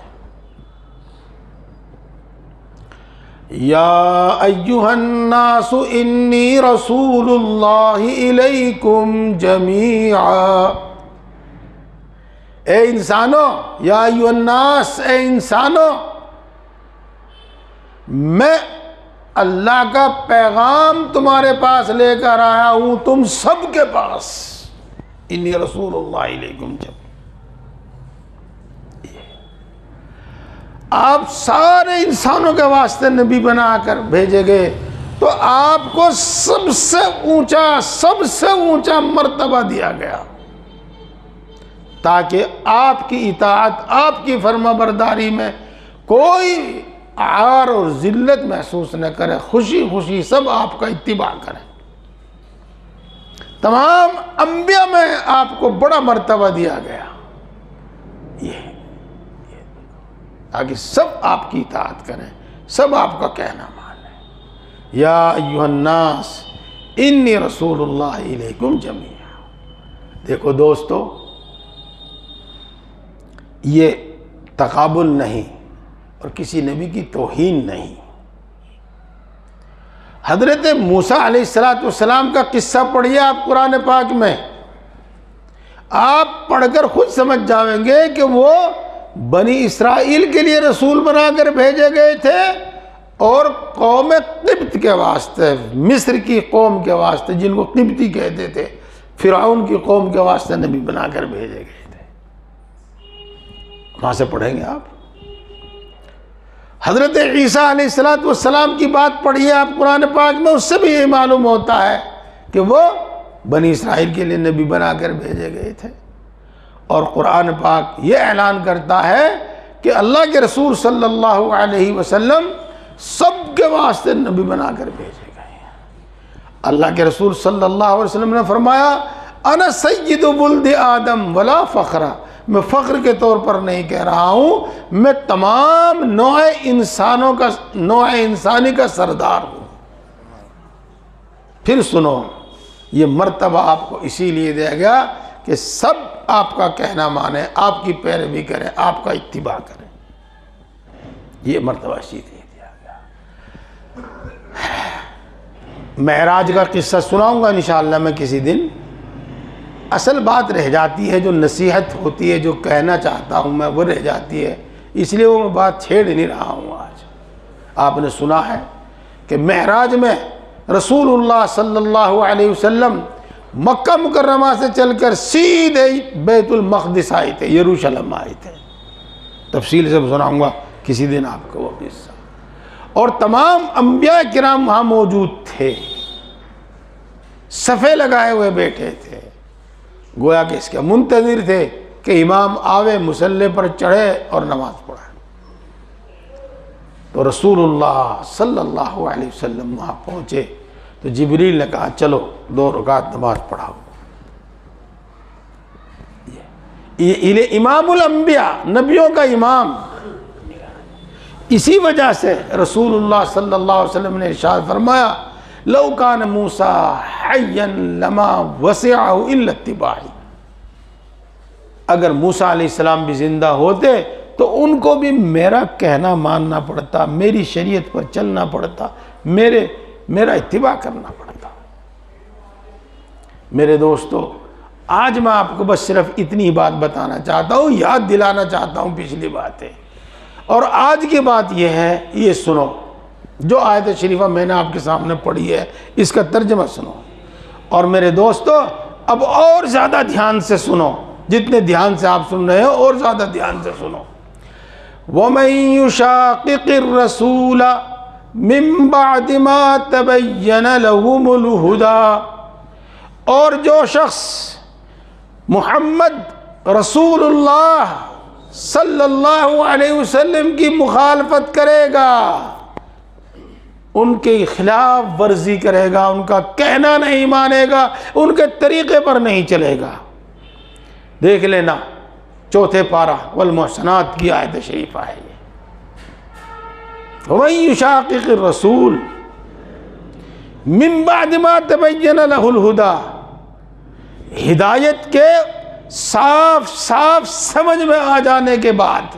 या अय्युहन्नासु इन्नी रसूलुल्लाहि इलैकुम जमीआ। ए इंसानों, या अय्युहन्नास, ए इंसानों, मैं अल्लाह का पैगाम तुम्हारे पास लेकर आया हूं, तुम सबके पास। इन्नी रसूलुल्लाहि इलैकुम जमीआ। आप सारे इंसानों के वास्ते नबी बनाकर भेजे गए, तो आपको सबसे ऊंचा मर्तबा दिया गया, ताकि आपकी इताअत, आपकी फर्माबरदारी में कोई आर और जिल्लत महसूस न करे, खुशी खुशी सब आपका इत्तिबा करें। तमाम अंबिया में आपको बड़ा मर्तबा दिया गया, ये ताकि सब आपकी इताअत करें, सब आपका कहना माने। या अय्युहन्नास इन्नी रसूलुल्लाहि इलैकुम जमीआ। देखो दोस्तों, ये तकाबुल नहीं और किसी नबी की तौहीन नहीं। हजरत मूसा अलैहिस्सलाम का किस्सा पढ़िए आप कुरान पाक में, आप पढ़कर खुद समझ जाएंगे कि वो बनी इसराइल के लिए रसूल बनाकर भेजे गए थे और कौम क़िब्त के वास्ते, मिस्र की कौम के वास्ते, जिनको क़िब्ती कहते थे, फिरौन की कौम के वास्ते नबी बनाकर भेजे गए थे। वहाँ से पढ़ेंगे आप। हज़रत ईसा अलैहिस्सलाम की बात पढ़िए आप कुरान पाक में, उससे भी ये मालूम होता है कि वो बनी इसराइल के लिए नबी बनाकर भेजे गए थे। और कुरान पाक ये ऐलान करता है कि अल्लाह के रसूल सल्लल्लाहु अलैहि वसल्लम सबके वास्ते नबी बनाकर भेजे गए हैं। अल्लाह के रसूल सल्लल्लाहु अलैहि वसल्लम ने फरमाया, अना सय्यिदु वुल्द आदम वला फ़ख्रा। मैं फ़ख्र के तौर पर नहीं कह रहा हूँ, मैं तमाम नौए इंसानी का सरदार हूँ। फिर सुनो, ये मर्तबा आपको इसीलिए दिया गया कि सब आपका कहना माने, आपकी पैरवी करें, आपका इत्तिबा करें। ये मर्तबा इसीलिए दिया गया। मेराज का किस्सा सुनाऊंगा इंशाअल्लाह मैं किसी दिन। असल बात रह जाती है, जो नसीहत होती है, जो कहना चाहता हूँ मैं, वो रह जाती है, इसलिए वो मैं बात छेड़ नहीं रहा हूँ आज। आपने सुना है कि मेराज में रसूलुल्लाह सल्लल्लाहु अलैहि वसल्लम मक्का मुकर्रमा से चलकर सीधे बैतुल मक़दिस आए थे, यरूशलेम आए थे। तफसील से सुनाऊंगा किसी दिन आपको वो किस्सा। और तमाम अंबिया किराम वहाँ मौजूद थे, सफ़े लगाए हुए बैठे थे, गोया कि इसके मुंतज़िर थे कि इमाम आवे, मुसल्ले पर चढ़े और नमाज पढ़े। तो रसूलुल्लाह सल्लल्लाहु अलैहि वसल्लम वहाँ पहुँचे तो जिब्रील ने कहा चलो 2 रकात नमाज पढ़ाओ। ये इमामुल अंबिया, नबियों का इमाम। इसी वजह से रसूलुल्लाह सल्लल्लाहु अलैहि वसल्लम ने इरशाद फरमाया लौ कान मूसा हय्यन लमा वसिअहु इल्ला इत्तिबाई। अगर मूसा अलैहिस्सलाम भी जिंदा होते तो उनको भी मेरा कहना मानना पड़ता, मेरी शरीयत पर चलना पड़ता, मेरा इत्तिबा करना पड़ता। मेरे दोस्तों, आज मैं आपको बस सिर्फ इतनी बात बताना चाहता हूँ, याद दिलाना चाहता हूँ पिछली बातें। और आज की बात यह है, ये सुनो, जो आयत शरीफा मैंने आपके सामने पढ़ी है इसका तर्जमा सुनो। और मेरे दोस्तों, अब और ज़्यादा ध्यान से सुनो, जितने ध्यान से आप सुन रहे हो और ज़्यादा ध्यान से सुनो। वमन युशाक़िक़िर रसूल मिन बअद मा तबय्यन लहुमुल हुदा। और जो शख्स मुहम्मद रसूलुल्लाह सल्लल्लाहु अलैहि वसल्लम की मुखालफत करेगा, उनके खिलाफ वर्जी करेगा, उनका कहना नहीं मानेगा, उनके तरीक़े पर नहीं चलेगा। देख लेना, चौथे पारा वल मुहसनात की आयत शरीफा है ये। वमन युशाक़िक़िर रसूल मिन बअद मा तबय्यन लहुल हुदा। हिदायत के साफ साफ समझ में आ जाने के बाद,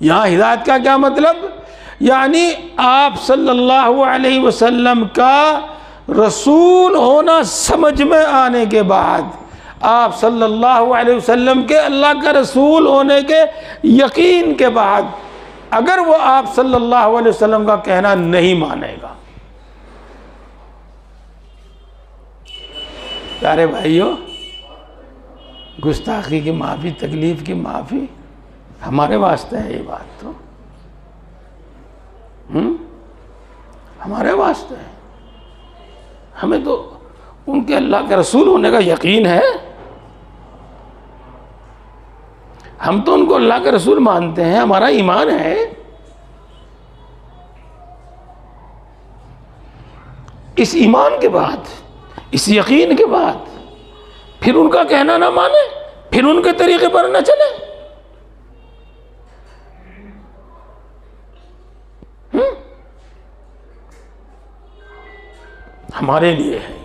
यहाँ हिदायत का क्या मतलब, यानी आप सल्लल्लाहु अलैहि वसल्लम का रसूल होना समझ में आने के बाद, आप सल्लल्लाहु अलैहि वसल्लम के अल्लाह का रसूल होने के यकीन के बाद, अगर वो आप सल्लल्लाहु अलैहि वसल्लम का कहना नहीं मानेगा, प्यारे भाइयों, गुस्ताखी की माफ़ी, तकलीफ़ की माफ़ी हमारे वास्ते है। ये बात तो हमारे वास्ते है। हमें तो उनके अल्लाह के रसूल होने का यकीन है, हम तो उनको अल्लाह के रसूल मानते हैं, हमारा ईमान है। इस ईमान के बाद, इस यकीन के बाद फिर उनका कहना ना माने, फिर उनके तरीके पर ना चले। हमारे लिए है।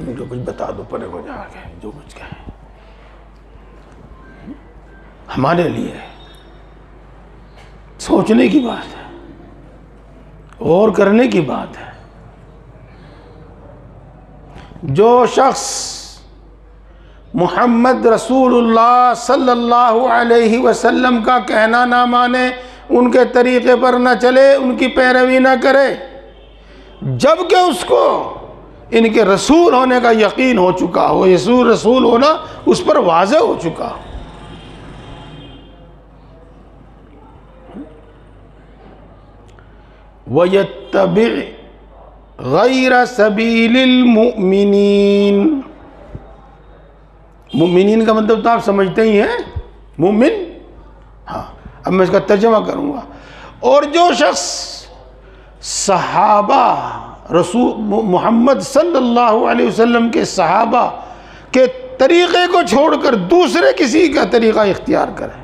जो कुछ बता दो, परे हो जाके जो कुछ कहे, हमारे लिए है। सोचने की बात है और करने की बात है। जो शख्स मोहम्मद रसूलुल्लाह सल्लल्लाहु अलैहि वसल्लम का कहना ना माने, उनके तरीक़े पर ना चले, उनकी पैरवी ना करे, जबकि उसको इनके रसूल होने का यकीन हो चुका हो, रसूल होना उस पर वाज़ेह हो चुका हो। वयत्तबि गैर सबीलिल मुमिनीन। मुमिनीन का मतलब तो आप समझते ही हैं, मुमिन। हाँ, अब मैं इसका तर्जुमा करूँगा। और जो शख्स सहाबा रसूल मोहम्मद सल्लल्लाहु अलैहि वसल्लम के सहाबा के तरीक़े को छोड़कर दूसरे किसी का तरीक़ा इख्तियार करे,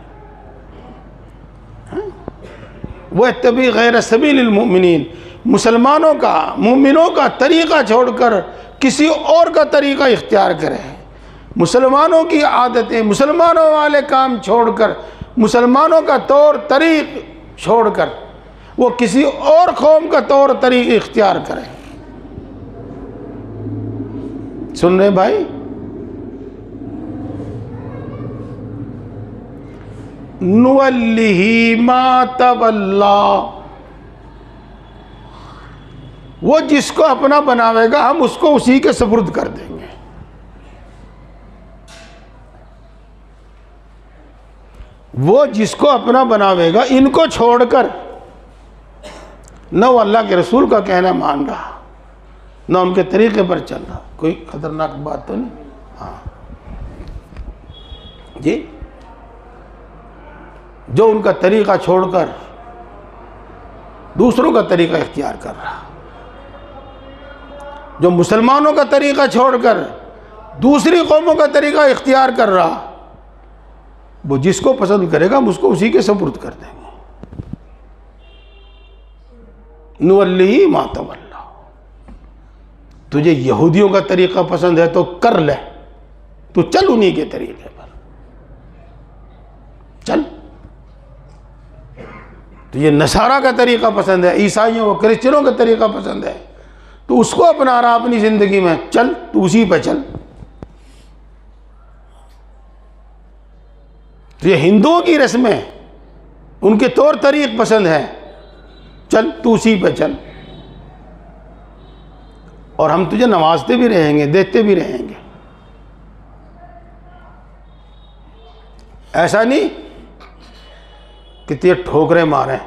वह तभी गैर सबीलिल मुमिनीन, मुसलमानों का, मुमिनों का तरीक़ा छोड़कर किसी और का तरीक़ा इख्तियार करे, मुसलमानों की आदतें, मुसलमानों वाले काम छोड़कर, मुसलमानों का तौर तरीक़ छोड़कर वो किसी और कौम का तौर तरीक़ इख्तियार करे। सुन रहे भाई? नुवल्लिही मा तवल्ला, वो जिसको अपना बनावेगा हम उसको उसी के सुपुर्द कर देंगे। वो जिसको अपना बनावेगा, इनको छोड़कर न वो अल्लाह के रसूल का कहना मान रहा, न उनके तरीके पर चल रहा। कोई खतरनाक बात तो नहीं? हाँ जी, जो उनका तरीका छोड़कर दूसरों का तरीका इख्तियार कर रहा, जो मुसलमानों का तरीका छोड़कर दूसरी कौमों का तरीका इख्तियार कर रहा, वो जिसको पसंद करेगा हम उसको उसी के सुपुर्द कर देंगे। नुवल्लिही मा तवल्ला। तुझे यहूदियों का तरीका पसंद है तो कर ले, तू चल उन्हीं के तरीके पर चल। तुझे नसारा का तरीका पसंद है, ईसाइयों को क्रिश्चियनों का तरीका पसंद है, तो उसको अपना रहा अपनी जिंदगी में, चल तू उसी पर चल। तुझे हिंदुओं की रस्में, उनके तौर तरीक पसंद है, चल तू उसी पे चल। और हम तुझे नवाजते भी रहेंगे, देते भी रहेंगे। ऐसा नहीं कि तुझे ठोकरें मारें,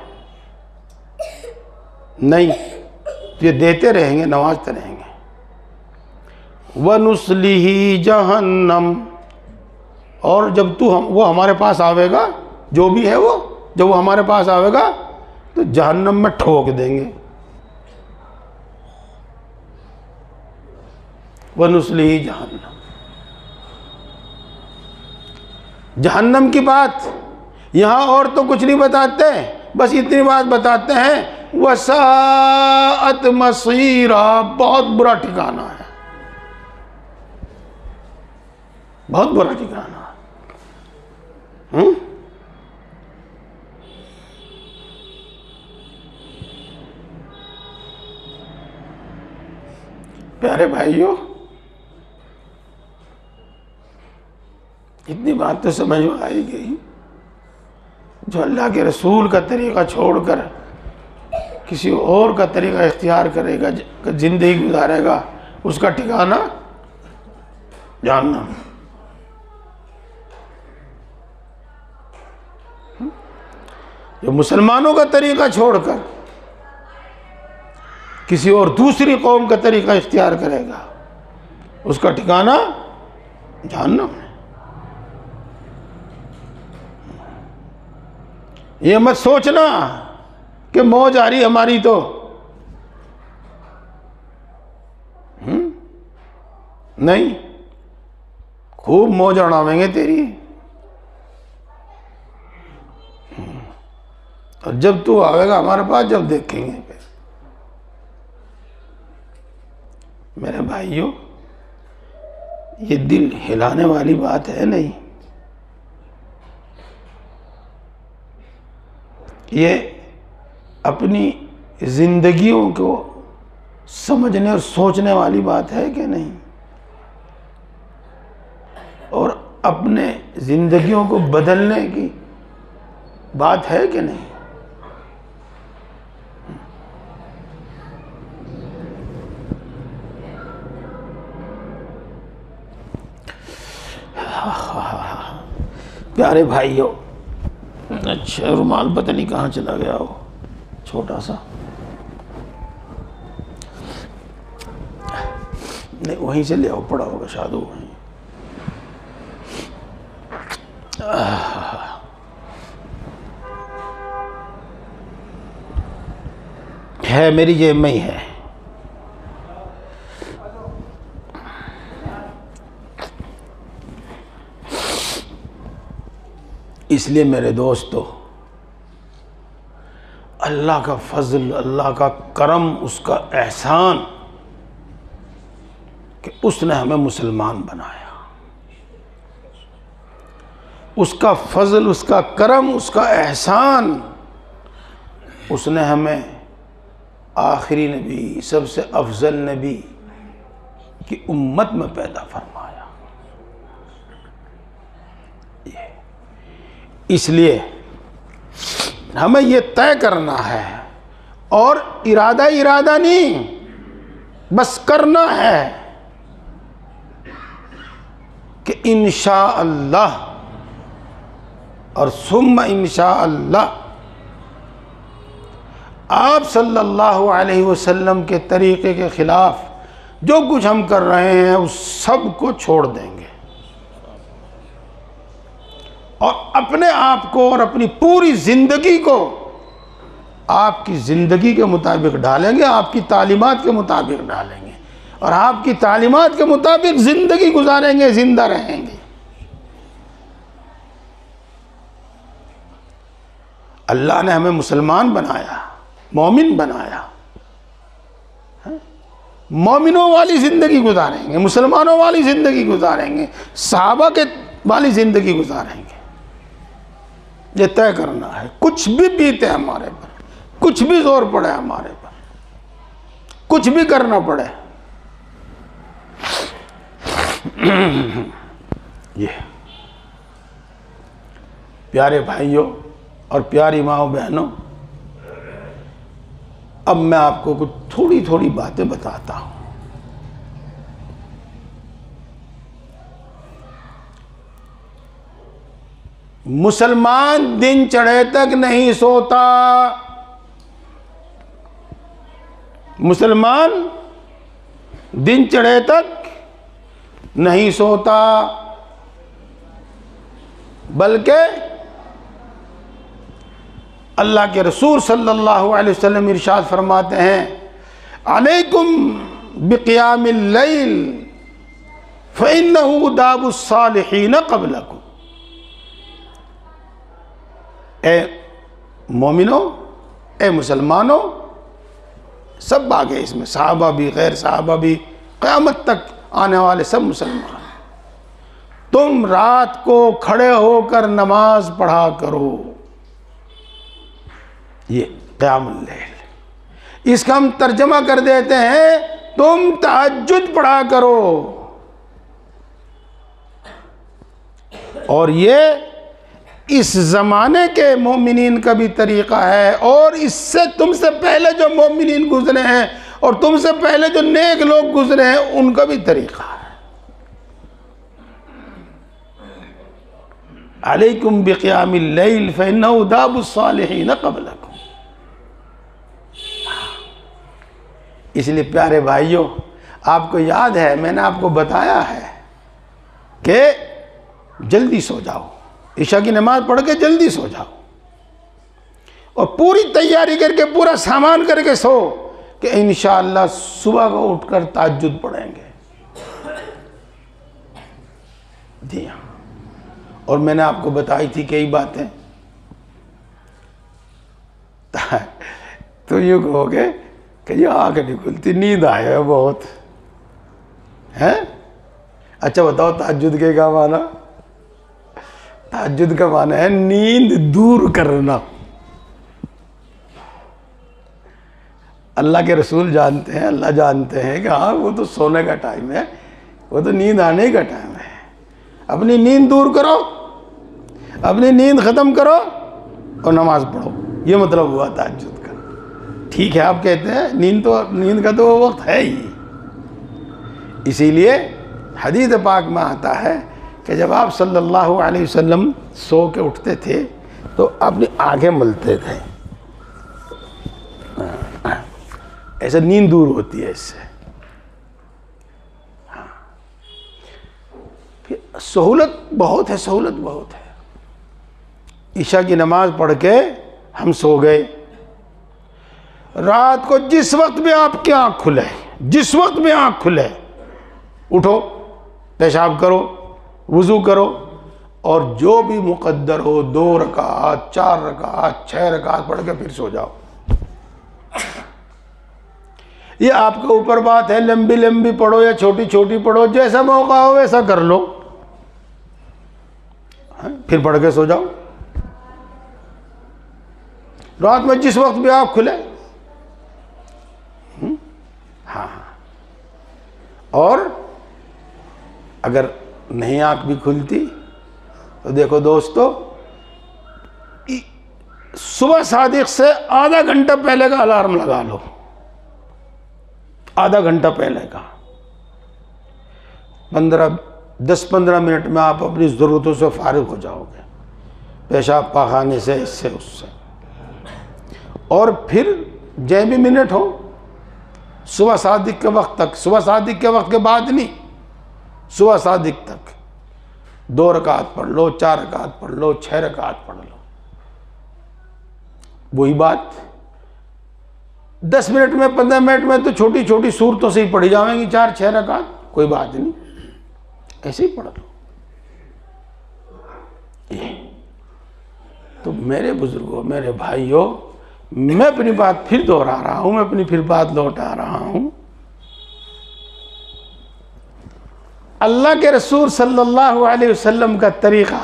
नहीं, तुझे देते रहेंगे, नवाजते रहेंगे। वनुस्लिही जहन्नम। और जब वो हमारे पास आवेगा, जो भी है वो, जब वो हमारे पास आवेगा तो जहन्नम में ठोक देंगे। वनुस्लिही जहन्नम। जहन्नम की बात यहां और तो कुछ नहीं बताते, बस इतनी बात बताते हैं, वसाअत मसीरा, बहुत बुरा ठिकाना है, बहुत बुरा ठिकाना। प्यारे भाइयों, इतनी बात तो समझ में आई गई, जो अल्लाह के रसूल का तरीका छोड़कर किसी और का तरीका इख्तियार करेगा, जिंदगी गुजारेगा, उसका ठिकाना जहन्नम। जो मुसलमानों का तरीका छोड़कर किसी और दूसरी कौम का तरीका इख्तियार करेगा, उसका ठिकाना जहन्नम है। ये मत सोचना कि मौज आ रही हमारी तो, नहीं, खूब मौज उड़ावेंगे तेरी। और जब तू आवेगा हमारे पास, जब देखेंगे फिर। मेरे भाइयों, ये दिल हिलाने वाली बात है नहीं, ये अपनी जिंदगियों को समझने और सोचने वाली बात है कि नहीं, और अपने जिंदगियों को बदलने की बात है कि नहीं। प्यारे भाइयों, अच्छा रुमाल पता नहीं कहाँ चला गया वो छोटा सा, नहीं वहीं से ले आओ, पड़ा होगा शायद वहीं। है मेरी जेब में ही है। इसलिए मेरे दोस्तों, अल्लाह का फजल, अल्लाह का करम, उसका एहसान कि उसने हमें मुसलमान बनाया। उसका फजल, उसका करम, उसका एहसान, उसने हमें आखिरी नबी, सबसे अफजल नबी की उम्मत में पैदा फरमाया। इसलिए हमें ये तय करना है, और इरादा नहीं, बस करना है कि इंशाअल्लाह और सुम्मा इंशाअल्लाह आप सल्लल्लाहु अलैहि वसल्लम के तरीक़े के ख़िलाफ़ जो कुछ हम कर रहे हैं उस सब को छोड़ देंगे और अपने आप को और अपनी पूरी ज़िंदगी को आपकी ज़िंदगी के मुताबिक ढालेंगे, आपकी तालीमात के मुताबिक ढालेंगे और आपकी तालीमात के मुताबिक ज़िंदगी गुजारेंगे, ज़िंदा रहेंगे। अल्लाह ने हमें मुसलमान बनाया, मोमिन बनाया, मोमिनों वाली ज़िंदगी गुजारेंगे, मुसलमानों वाली ज़िंदगी गुजारेंगे, सहाबा के वाली ज़िंदगी गुजारेंगे। ये तय करना है, कुछ भी बीते हमारे पर, कुछ भी जोर पड़े हमारे पर, कुछ भी करना पड़े। ये प्यारे भाइयों और प्यारी माओ बहनों, अब मैं आपको कुछ थोड़ी थोड़ी बातें बताता हूं। मुसलमान दिन चढ़े तक नहीं सोता, मुसलमान दिन चढ़े तक नहीं सोता, बल्कि अल्लाह के रसूल सल्लल्लाहु अलैहि वसल्लम इरशाद फरमाते हैं, अलैकुम बिक़ियामिल लैल फ़इन्नहु दाबुस सालिहीन क़ब्लकुम। ए मोमिनो, ए मुसलमानों, सब आ गए इसमें, सहाबा भी, गैर सहाबा भी, क़यामत तक आने वाले सब मुसलमान, तुम रात को खड़े होकर नमाज पढ़ा करो। ये क़यामुल लैल, इसका हम तर्जमा कर देते हैं, तुम तहज्जुद पढ़ा करो। और ये इस ज़माने के मोमिनीन का भी तरीक़ा है और इससे तुमसे पहले जो मोमिनीन गुजरे हैं और तुमसे पहले जो नेक लोग गुजरे हैं उनका भी तरीक़ा है। अलैकुम बिक़ियामिल लैल फ़इन्नहु दाबुस सालिहीन क़ब्लकुम। इसलिए प्यारे भाइयों, आपको याद है, मैंने आपको बताया है कि जल्दी सो जाओ, ईशा की नमाज पढ़ के जल्दी सो जाओ और पूरी तैयारी करके, पूरा सामान करके सो कि इंशाअल्लाह सुबह को उठकर तहज्जुद पढ़ेंगे। जी हाँ, और मैंने आपको बताई थी कई बातें, तो यूँ कहोगे कि ये आँख नहीं खुलती, नींद आया है बहुत, है? अच्छा बताओ, तहज्जुद के क्या माना? तहज्जुद का माना है नींद दूर करना। अल्लाह के रसूल जानते हैं, अल्लाह जानते हैं कि हाँ वो तो सोने का टाइम है, वो तो नींद आने का टाइम है। अपनी नींद दूर करो, अपनी नींद ख़त्म करो और नमाज पढ़ो, ये मतलब हुआ तहज्जुद का। ठीक है, आप कहते हैं नींद का तो वो वक्त है ही, इसीलिए हदीस पाक में आता है कि जब आप सल्लल्लाहु अलैहि वसल्लम सो के उठते थे तो अपनी आंखें मलते थे, ऐसे नींद दूर होती है इससे। हाँ, फिर सहूलत बहुत है, सहूलत बहुत है। ईशा की नमाज पढ़ के हम सो गए, रात को जिस वक्त में आपकी आँख खुले, जिस वक्त में आँख खुले, उठो, पेशाब करो, वुज़ू करो और जो भी मुक़द्दर हो, 2 रकात, 4 रकात, 6 रकात पढ़ के फिर सो जाओ। ये आपके ऊपर बात है, लंबी लंबी पढ़ो या छोटी छोटी पढ़ो, जैसा मौका हो वैसा कर लो, फिर पढ़ के सो जाओ। रात में जिस वक्त भी आप खुले, हाँ, और अगर नहीं आँख भी खुलती तो देखो दोस्तों, सुबह सादिक से आधा घंटा पहले का अलार्म लगा लो, आधा घंटा पहले का। 10-15 मिनट में आप अपनी ज़रूरतों से फारिग हो जाओगे, पेशाब पाखाने से, इससे उससे। और फिर जै भी मिनट हो, सुबह सादिक के वक्त तक, सुबह सादिक के वक्त के बाद नहीं, सुबह सादिक तक 2 रकात पढ़ लो, 4 रकात पढ़ लो, 6 रकात पढ़ लो। वही बात 10 मिनट में, 15 मिनट में तो छोटी छोटी सूरतों से ही पढ़ी जाएंगी 4-6 रकात, कोई बात नहीं, ऐसे ही पढ़ लो। ये तो मेरे बुजुर्गों, मेरे भाइयों, मैं अपनी बात फिर दोहरा रहा हूं, मैं अपनी फिर बात लौटा रहा हूं। अल्लाह के रसूल सल्लल्लाहु अलैहि वसल्लम का तरीक़ा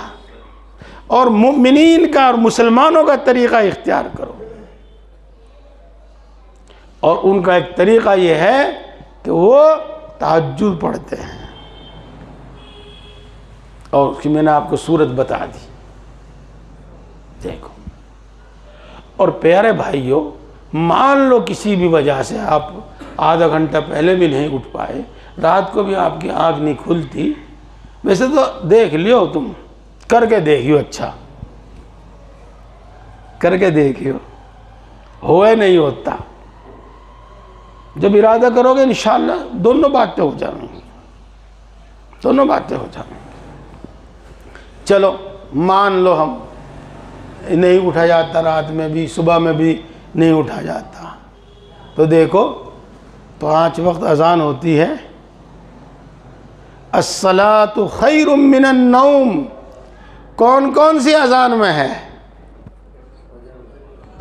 और मुमिनीन का और मुसलमानों का तरीक़ा इख्तियार करो। और उनका एक तरीक़ा ये है कि वो तहज्जुद पढ़ते हैं, और उसकी मैंने आपको सूरत बता दी, देखो। और प्यारे भाइयों, मान लो किसी भी वजह से आप आधा घंटा पहले भी नहीं उठ पाए, रात को भी आपकी आँख नहीं खुलती, वैसे तो देख लियो, तुम करके देखियो, अच्छा करके देखियो, होए नहीं होता। जब इरादा करोगे इंशाअल्लाह दोनों बातें हो जाएंगी, दोनों बातें हो जाएंगी। चलो मान लो हम नहीं उठा जाता, रात में भी सुबह में भी नहीं उठा जाता, तो देखो 5 वक्त अजान होती है, अस्सलातु खैरुम मिनन नौम। कौन कौन सी अजान में है?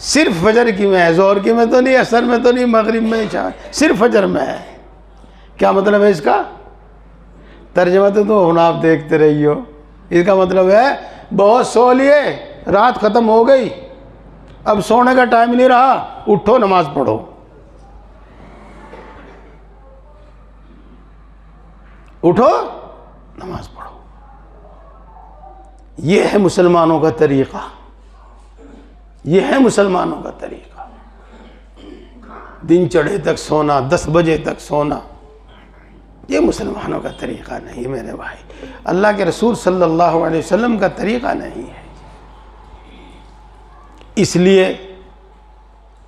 सिर्फ फजर की में है, जोहर की में तो नहीं, असर में तो नहीं, मगरिब में नहीं, सिर्फ फजर में है। क्या मतलब है इसका? तर्जमा तो तुम आप देखते रहियो। इसका मतलब है बहुत सो लिए, रात ख़त्म हो गई, अब सोने का टाइम नहीं रहा, उठो नमाज पढ़ो। उठो नमाज पढ़ो। ये है मुसलमानों का तरीक़ा, ये है मुसलमानों का तरीक़ा। दिन चढ़े तक सोना, 10 बजे तक सोना, ये मुसलमानों का तरीक़ा नहीं मेरे भाई, अल्लाह के रसूल सल्लल्लाहु अलैहि वसल्लम का तरीक़ा नहीं है। इसलिए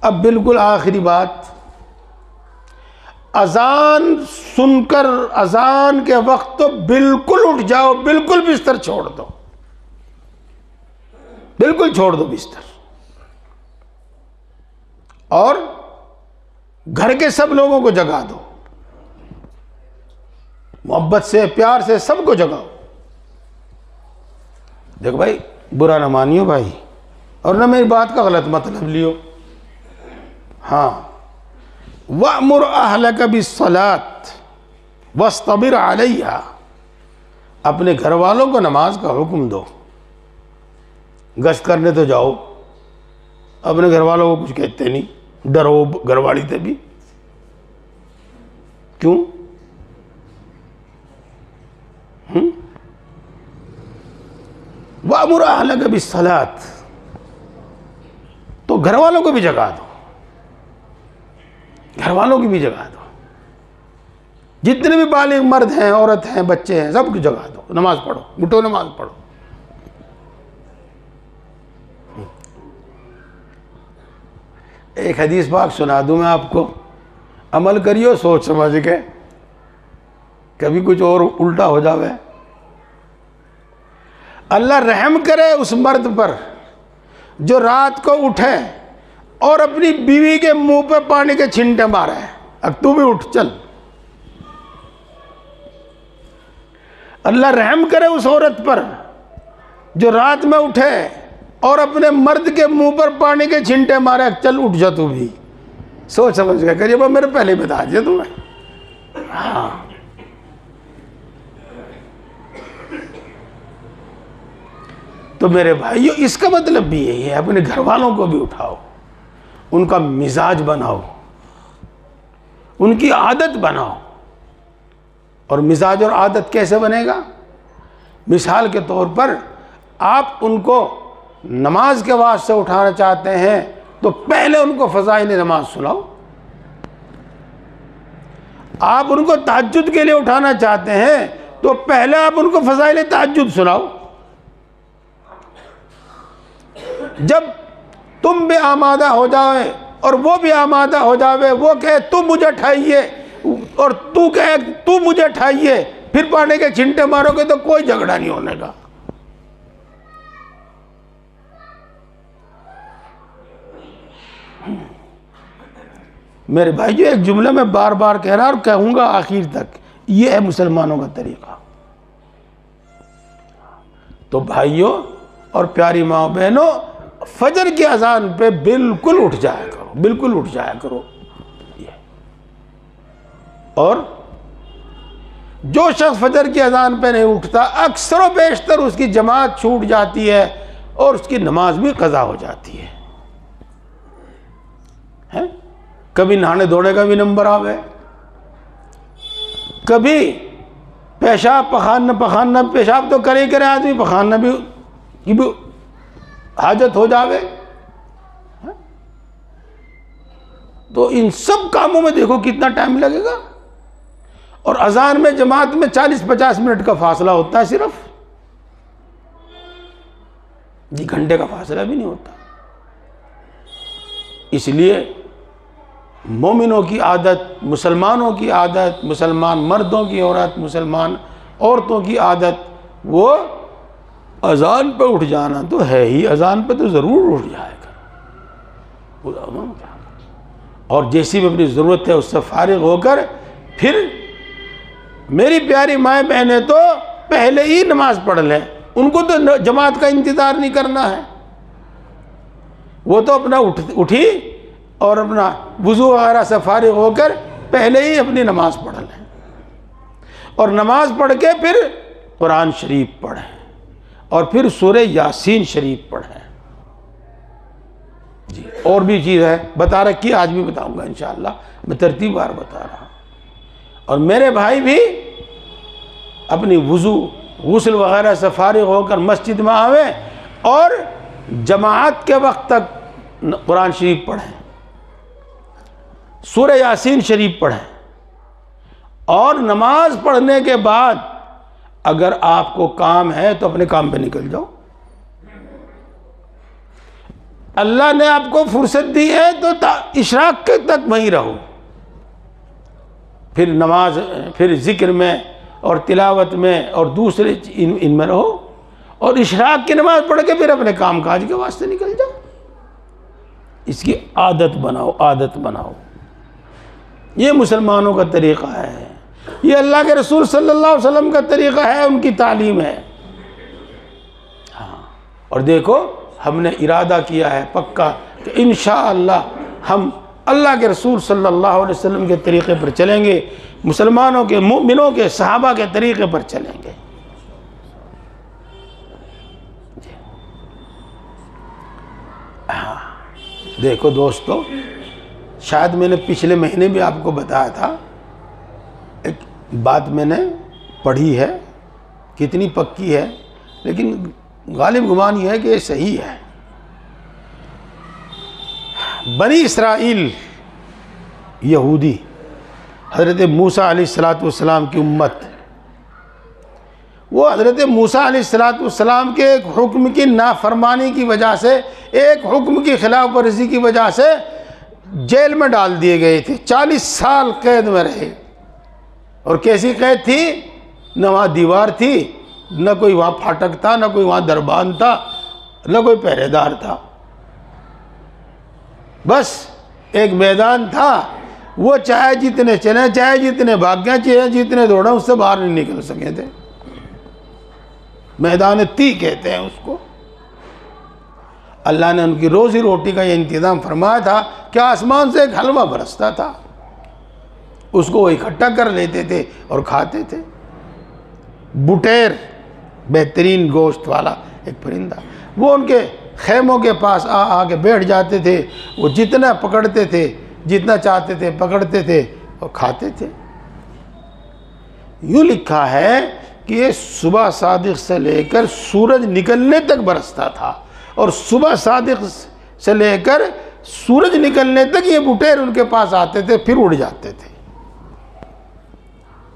अब बिल्कुल आखिरी बात, अजान सुनकर अजान के वक्त तो बिल्कुल उठ जाओ, बिल्कुल बिस्तर छोड़ दो, बिल्कुल छोड़ दो बिस्तर, और घर के सब लोगों को जगा दो, मोहब्बत से, प्यार से सबको जगाओ। देखो भाई, बुरा ना मानियो भाई, और ना मेरी बात का गलत मतलब लियो। हाँ, वअमुर अहलक बिस्सलात वस्तबिर अलैहा, अपने घर वालों को नमाज का हुक्म दो। गश्त करने तो जाओ, अपने घर वालों को कुछ कहते नहीं, डरो घरवाली से भी, क्यों? वअमुर अहलक बिस्सलात, तो घर वालों को भी जगा दो, घर वालों की भी जगा दो, जितने भी बालिग मर्द हैं, औरत हैं, बच्चे हैं, सबको जगा दो, नमाज पढ़ो, उठो नमाज पढ़ो। एक हदीस पाक सुना दूं मैं आपको, अमल करियो सोच समझ के, कभी कुछ और उल्टा हो जावे। अल्लाह रहम करे उस मर्द पर जो रात को उठे और अपनी बीवी के मुंह पे पानी के छींटे मारे। अब तू भी उठ चल। अल्लाह रहम करे उस औरत पर जो रात में उठे और अपने मर्द के मुंह पर पानी के छींटे मारे। चल उठ जा तू भी, सोच समझ के करिए। वो मेरे पहले बता दिया तुम्हें। हाँ, तो मेरे भाइयों, इसका मतलब भी यही है, अपने घर वालों को भी उठाओ, उनका मिजाज बनाओ, उनकी आदत बनाओ। और मिजाज और आदत कैसे बनेगा? मिसाल के तौर पर आप उनको नमाज के वास्ते उठाना चाहते हैं तो पहले उनको फ़ज़ाइल नमाज सुनाओ। आप उनको तहज्जुद के लिए उठाना चाहते हैं तो पहले आप उनको फज़ाइल तहज्जुद सुनाओ। जब तुम भी आमादा हो जाओ और वो भी आमादा हो जावे, वो कहे तुम मुझे ठाइए और तू कहे तू मुझे ठाइए, फिर पानी के छिंटे मारोगे तो कोई झगड़ा नहीं होने का। मेरे भाई जो एक जुमला में बार बार कह रहा और कहूंगा आखिर तक, ये है मुसलमानों का तरीका। तो भाइयों और प्यारी माँ बहनों, फजर की अजान पे बिल्कुल उठ जाया करो, बिल्कुल उठ जाया करो। और जो शख्स फजर की अजान पे नहीं उठता, अक्सर व बेशतर उसकी जमात छूट जाती है और उसकी नमाज भी कज़ा हो जाती है। कभी नहाने धोने का भी नंबर आवे, कभी पेशाब पखाना, पेशाब तो करे करे आदमी, पखाना भी हाजत हो जावे। तो इन सब कामों में देखो कितना टाइम लगेगा। और अजान में जमात में 40-50 मिनट का फासला होता है सिर्फ, जी घंटे का फासला भी नहीं होता। इसलिए मोमिनों की आदत, मुसलमानों की आदत, मुसलमान मर्दों की औरत, मुसलमान औरतों की आदत, वो अजान पे उठ जाना तो है ही, अजान पे तो ज़रूर उठ जाएगा। और जैसी भी अपनी ज़रूरत है उससे फारिग होकर फिर मेरी प्यारी माएँ बहनें तो पहले ही नमाज पढ़ लें, उनको तो जमात का इंतज़ार नहीं करना है। वो तो अपना उठी और अपना वुज़ू वगैरह से फारिग होकर पहले ही अपनी नमाज पढ़ लें और नमाज पढ़ के फिर कुरान शरीफ पढ़ें और फिर सूरह यासीन शरीफ पढ़ें। जी और भी चीज़ है बता रखी, आज भी बताऊंगा इंशाअल्लाह, मैं तरतीबवार बता रहा हूँ। और मेरे भाई भी अपनी गुस्ल वगैरह से फारिग होकर मस्जिद में आवे और जमात के वक्त तक कुरान शरीफ पढ़ें, सूरह यासीन शरीफ पढ़ें। और नमाज पढ़ने के बाद अगर आपको काम है तो अपने काम पे निकल जाओ। अल्लाह ने आपको फुर्सत दी है तो इशराक के तक वहीं रहो, फिर नमाज, फिर जिक्र में और तिलावत में और दूसरे इनमें रहो और इशराक की नमाज पढ़ के फिर अपने काम काज के वास्ते निकल जाओ। इसकी आदत बनाओ, आदत बनाओ। ये मुसलमानों का तरीक़ा है, ये अल्लाह के रसूल सल्लल्लाहु अलैहि वसल्लम का तरीक़ा है, उनकी तालीम है। हाँ, और देखो हमने इरादा किया है पक्का कि इंशाअल्लाह हम अल्लाह के रसूल सल्लल्लाहु अलैहि वसल्लम के तरीक़े पर चलेंगे, मुसलमानों के, मोमिनों के, सहाबा के तरीक़े पर चलेंगे। हाँ, देखो दोस्तों, शायद मैंने पिछले महीने भी आपको बताया था, एक बात मैंने पढ़ी है, कितनी पक्की है लेकिन गालिब गुमान ये है कि ये सही है। बनी इसराइल यहूदी, हज़रत मूसा अलैहिस्सलाम की उम्मत, वो हज़रत मूसा अलैहिस्सलाम के एक हुक्म की नाफरमानी की वजह से, एक हुक्म की खिलाफ वर्जी की वजह से जेल में डाल दिए गए थे। 40 साल कैद में रहे। और कैसी कैद थी? न वहाँ दीवार थी, न कोई वहाँ फाटक था, न कोई वहाँ दरबान था, न कोई पहरेदार था। बस एक मैदान था, वो चाहे जितने चले, चाहे जितने भाग्य, चाहे जितने दौड़े, उससे बाहर नहीं निकल सके थे। मैदान ती कहते हैं उसको। अल्लाह ने उनकी रोज़ी रोटी का ये इंतज़ाम फरमाया था कि आसमान से एक हलवा बरसता था, उसको वो इकट्ठा कर लेते थे और खाते थे। बुटेर, बेहतरीन गोश्त वाला एक परिंदा, वो उनके खेमों के पास आके बैठ जाते थे। वो जितना पकड़ते थे, जितना चाहते थे पकड़ते थे और खाते थे। यूँ लिखा है कि ये सुबह सादिक से लेकर सूरज निकलने तक बरसता था और सुबह सादिक से लेकर सूरज निकलने तक ये बुटेर उनके पास आते थे, फिर उड़ जाते थे।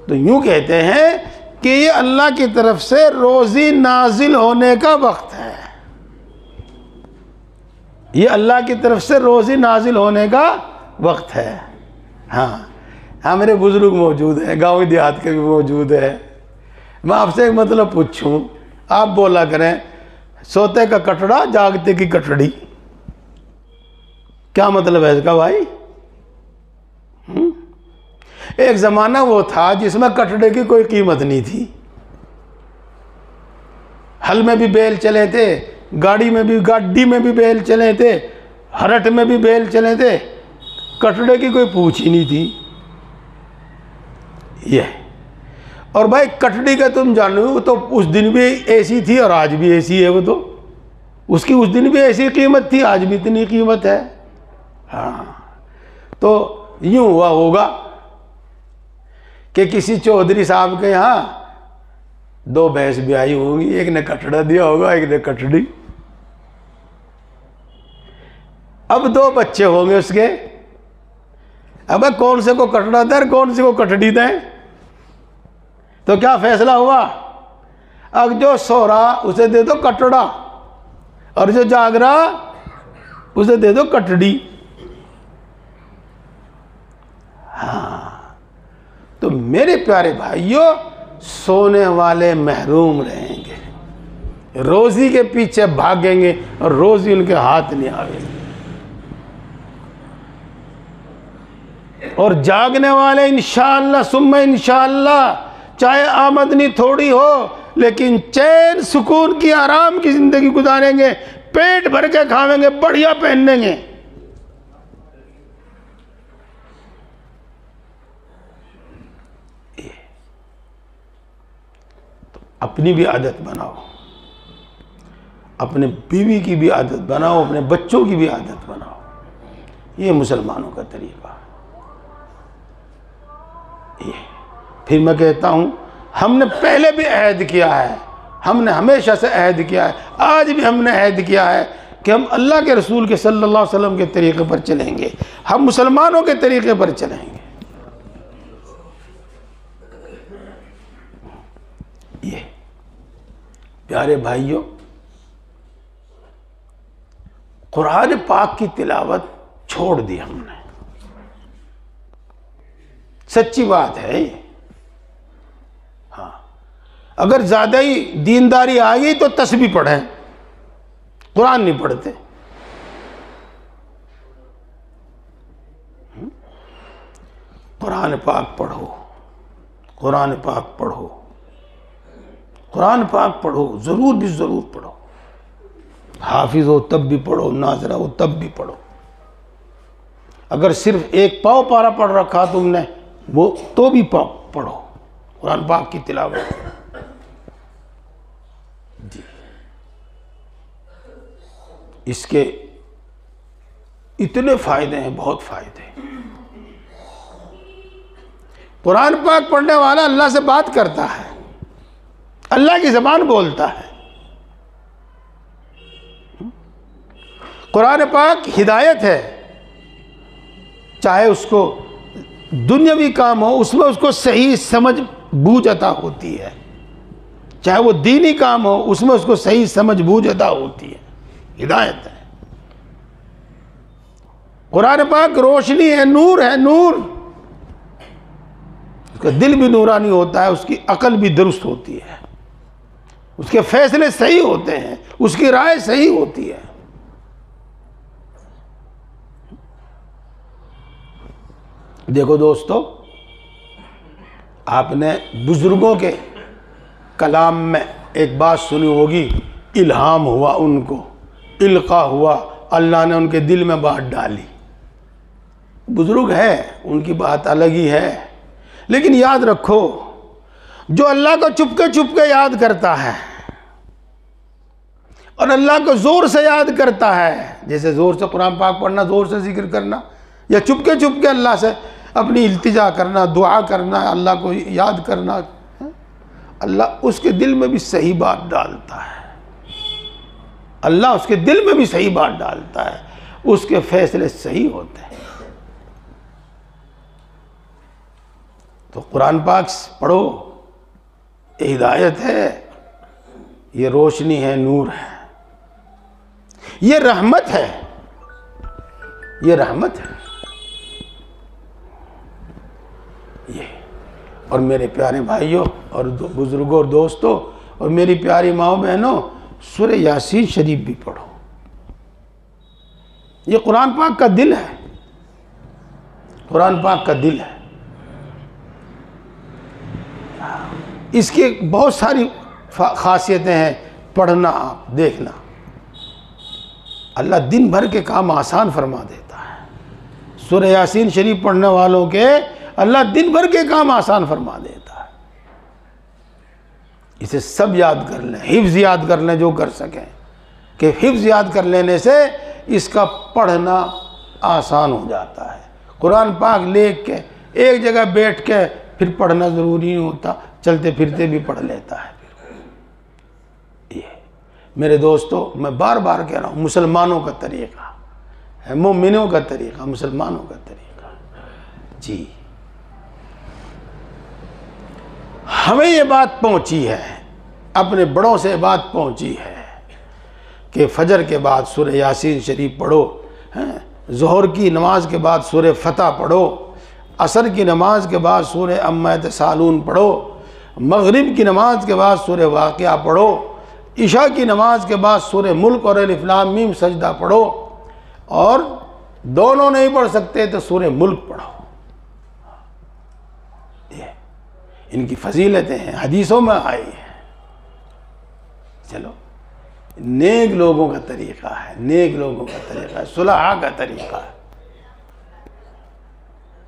तो यूँ कहते हैं कि ये अल्लाह की तरफ से रोज़ी नाजिल होने का वक्त है। ये अल्लाह की तरफ से रोज़ी नाजिल होने का वक्त है। हाँ, मेरे बुज़ुर्ग मौजूद हैं, गाँव देहात के भी मौजूद है। मैं आपसे एक मतलब पूछूं, आप बोला करें सोते का कटड़ा जागते की कटड़ी, क्या मतलब है इसका भाई? एक ज़माना वो था जिसमें कटड़े की कोई कीमत नहीं थी। हल में भी बैल चले थे, गाड़ी में भी बैल चले थे, हरट में भी बैल चले थे, कटड़े की कोई पूछ ही नहीं थी। ये और भाई कटड़ी का तुम जानो तो उस दिन भी ऐसी थी और आज भी ऐसी है। वो तो उसकी उस दिन भी ऐसी कीमत थी, आज भी इतनी कीमत है। हाँ, तो यूँ हुआ होगा कि किसी चौधरी साहब के यहाँ 2 भैंस भी आई होंगी, एक ने कटड़ा दिया होगा, एक ने कटड़ी। अब 2 बच्चे होंगे उसके। अब कौन से को कटड़ा दें, कौन से को कटड़ी दें? तो क्या फैसला हुआ? अब जो सो रहा उसे दे दो कटड़ा और जो जाग रहा उसे दे दो कटड़ी। हाँ, तो मेरे प्यारे भाइयों, सोने वाले महरूम रहेंगे, रोजी के पीछे भागेंगे और रोजी उनके हाथ नहीं आएगी। और जागने वाले इंशाअल्लाह सुम्मा इंशाअल्लाह, चाहे आमदनी थोड़ी हो लेकिन चैन सुकून की आराम की जिंदगी गुजारेंगे, पेट भर के खावेंगे, बढ़िया पहनेंगे। तो अपनी भी आदत बनाओ, अपने बीवी की भी आदत बनाओ, अपने बच्चों की भी आदत बनाओ। ये मुसलमानों का तरीका। ये फिर मैं कहता हूँ, हमने पहले भी अहद किया है, हमने हमेशा से अहद किया है, आज भी हमने अहद किया है कि हम अल्लाह के रसूल के सल्लल्लाहु अलैहि वसल्लम के तरीक़े पर चलेंगे, हम मुसलमानों के तरीक़े पर चलेंगे। ये प्यारे भाइयों, कुरान पाक की तिलावत छोड़ दी हमने, सच्ची बात है ये। हाँ, अगर ज़्यादा ही दीनदारी आ गई तो तस्बीह पढ़ें, कुरान नहीं पढ़ते। कुरान पाक पढ़ो, कुरान पाक पढ़ो, कुरान पाक पढ़ो, ज़रूर भी ज़रूर पढ़ो। हाफिज हो तब भी पढ़ो, नाज़रा हो तब भी पढ़ो। अगर सिर्फ एक पाव पारा पढ़ रखा तुमने वो तो भी पढ़ो कुरान पाक की तिलावत। जी, इसके इतने फायदे हैं, बहुत फायदे हैं। कुरान पाक पढ़ने वाला अल्लाह से बात करता है, अल्लाह की ज़बान बोलता है। कुरान पाक हिदायत है, चाहे उसको दुनियावी काम हो उसमें उसको सही समझ बूझ अता होती है, चाहे वो दीनी काम हो उसमें उसको सही समझ बूझ अता होती है, हिदायत है। कुरान पाक रोशनी है, नूर है, नूर। उसका दिल भी नूरानी होता है, उसकी अकल भी दुरुस्त होती है, उसके फैसले सही होते हैं, उसकी राय सही होती है। देखो दोस्तों, आपने बुजुर्गों के कलाम में एक बात सुनी होगी, इल्हाम हुआ उनको, इल्का हुआ, अल्लाह ने उनके दिल में बात डाली। बुजुर्ग है, उनकी बात अलग ही है, लेकिन याद रखो, जो अल्लाह को चुपके याद करता है और अल्लाह को ज़ोर से याद करता है, जैसे ज़ोर से कुरान पाक पढ़ना, ज़ोर से जिक्र करना, या चुपके अल्लाह से अपनी इल्तिजा करना, दुआ करना, अल्लाह को याद करना, अल्लाह उसके दिल में भी सही बात डालता है। अल्लाह उसके दिल में भी सही बात डालता है, उसके फैसले सही होते हैं। तो कुरान पाक पढ़ो, ये हिदायत है, ये रोशनी है, नूर है, ये रहमत है, ये रहमत है ये। और मेरे प्यारे भाइयों और बुजुर्गों और दोस्तों और मेरी प्यारी माओ बहनों, सूरह यासीन शरीफ भी पढ़ो। ये कुरान पाक का दिल है, कुरान पाक का दिल है। इसकी बहुत सारी खासियतें हैं, पढ़ना, आप देखना। अल्लाह दिन भर के काम आसान फरमा देता है। सूरह यासीन शरीफ पढ़ने वालों के अल्लाह दिन भर के काम आसान फरमा देता है। इसे सब याद कर लें, हिफ्ज याद कर लें जो कर सकें, कि हिफ्ज याद कर लेने से इसका पढ़ना आसान हो जाता है। कुरान पाक लेख के एक जगह बैठ के फिर पढ़ना ज़रूरी नहीं होता, चलते फिरते भी पढ़ लेता है। ये मेरे दोस्तों, मैं बार बार कह रहा हूँ, मुसलमानों का तरीक़ा है, मोमिनों का तरीक़ा, मुसलमानों का तरीक़ा जी। हमें ये बात पहुँची है, अपने बड़ों से बात पहुँची है कि फजर के बाद सूरह यासीन शरीफ पढ़ो, हैं, ज़ोहर की नमाज के बाद सूरह फतह पढ़ो, असर की नमाज के बाद सूरह अम्मा यतसालून पढ़ो, मगरिब की नमाज के बाद सूरह वाक़िया पढ़ो, इशा की नमाज के बाद सूरह मुल्क और अलिफ लाम मीम सजदा पढ़ो, और दोनों नहीं पढ़ सकते तो सूरह मुल्क पढ़ो। ये इनकी फजीलतें हैं, हदीसों में आई है। चलो, नेक लोगों का तरीक़ा है, नेक लोगों का तरीक़ा है, सुलहा का तरीक़ा है,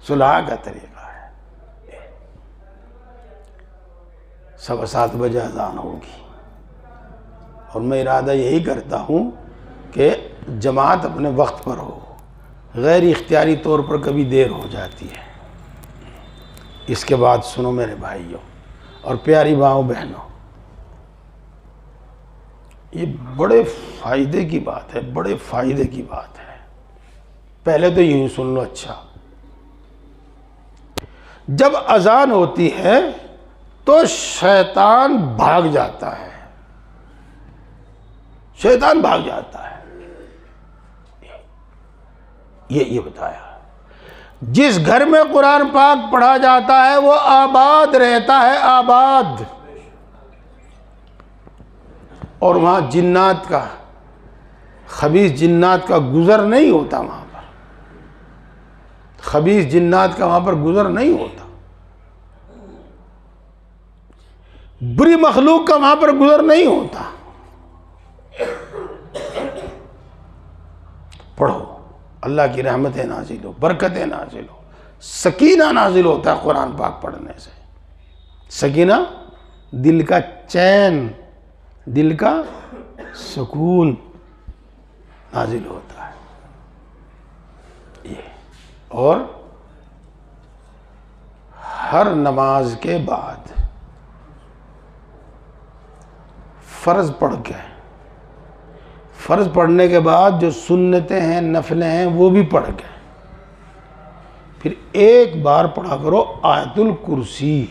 सुलहा का तरीक़ा है। 7:15 बजे अज़ान होगी और मैं इरादा यही करता हूँ कि जमात अपने वक्त पर हो, गैर इख्तियारी तौर पर कभी देर हो जाती है। इसके बाद सुनो मेरे भाइयों और प्यारी माओ बहनों, ये बड़े फ़ायदे की बात है, बड़े फ़ायदे की बात है। पहले तो यूँ सुन लो, अच्छा, जब अजान होती है तो शैतान भाग जाता है, शैतान भाग जाता है। ये बताया। जिस घर में कुरान पाक पढ़ा जाता है वो आबाद रहता है, आबाद। और वहाँ जिन्नात का, खबीस जिन्नात का गुज़र नहीं होता, वहाँ पर खबीस जिन्नात का वहाँ पर गुज़र नहीं होता, बुरी मखलूक का वहाँ पर गुज़र नहीं होता। पढ़ो, अल्लाह की रहमतें नाजिल हो, बरकतें नाजिल हो, सकीना नाजिल होता है कुरान पाक पढ़ने से। सकीना, दिल का चैन, दिल का सुकून नाजिल होता है ये। और हर नमाज के बाद फ़र्ज़ पढ़ के, फ़र्ज़ पढ़ने के बाद जो सुन्नतें हैं, नफलें हैं, वो भी पढ़ के फिर एक बार पढ़ा करो आयतुल कुर्सी,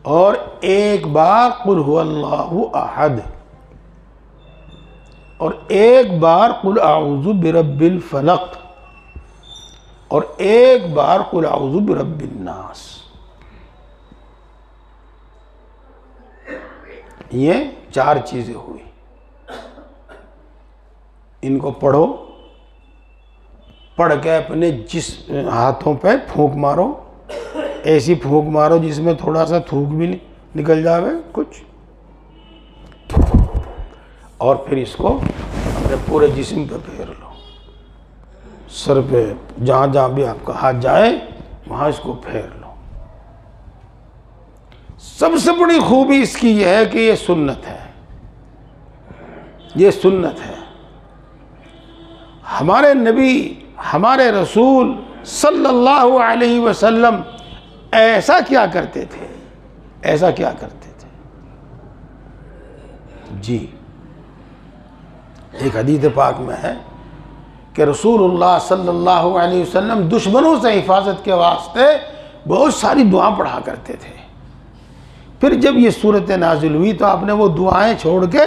और एक बार कुल हुवल्लाहु अहद, और एक बार कुल आऊज़ु बिरब्बिल फलक, और एक बार कुल आऊज़ु बिरब्बिन नास। ये 4 चीज़ें हुई। इनको पढ़ो, पढ़ के अपने जिस हाथों पे फूंक मारो, ऐसी फूंक मारो जिसमें थोड़ा सा थूक भी निकल जावे कुछ, और फिर इसको अपने पूरे जिस्म पे फेर लो, सर पे, जहाँ जहाँ भी आपका हाथ जाए वहाँ इसको फेर लो। सबसे बड़ी खूबी इसकी यह है कि ये सुन्नत है, ये सुन्नत है। हमारे नबी, हमारे रसूल सल्लल्लाहु अलैहि वसल्लम ऐसा क्या करते थे, ऐसा क्या करते थे जी। एक हदीस पाक में है कि रसूलुल्लाह सल्लल्लाहु अलैहि वसल्लम दुश्मनों से हिफाजत के वास्ते बहुत सारी दुआ पढ़ा करते थे। फिर जब ये सूरतें नाजिल हुई तो आपने वो दुआएं छोड़ के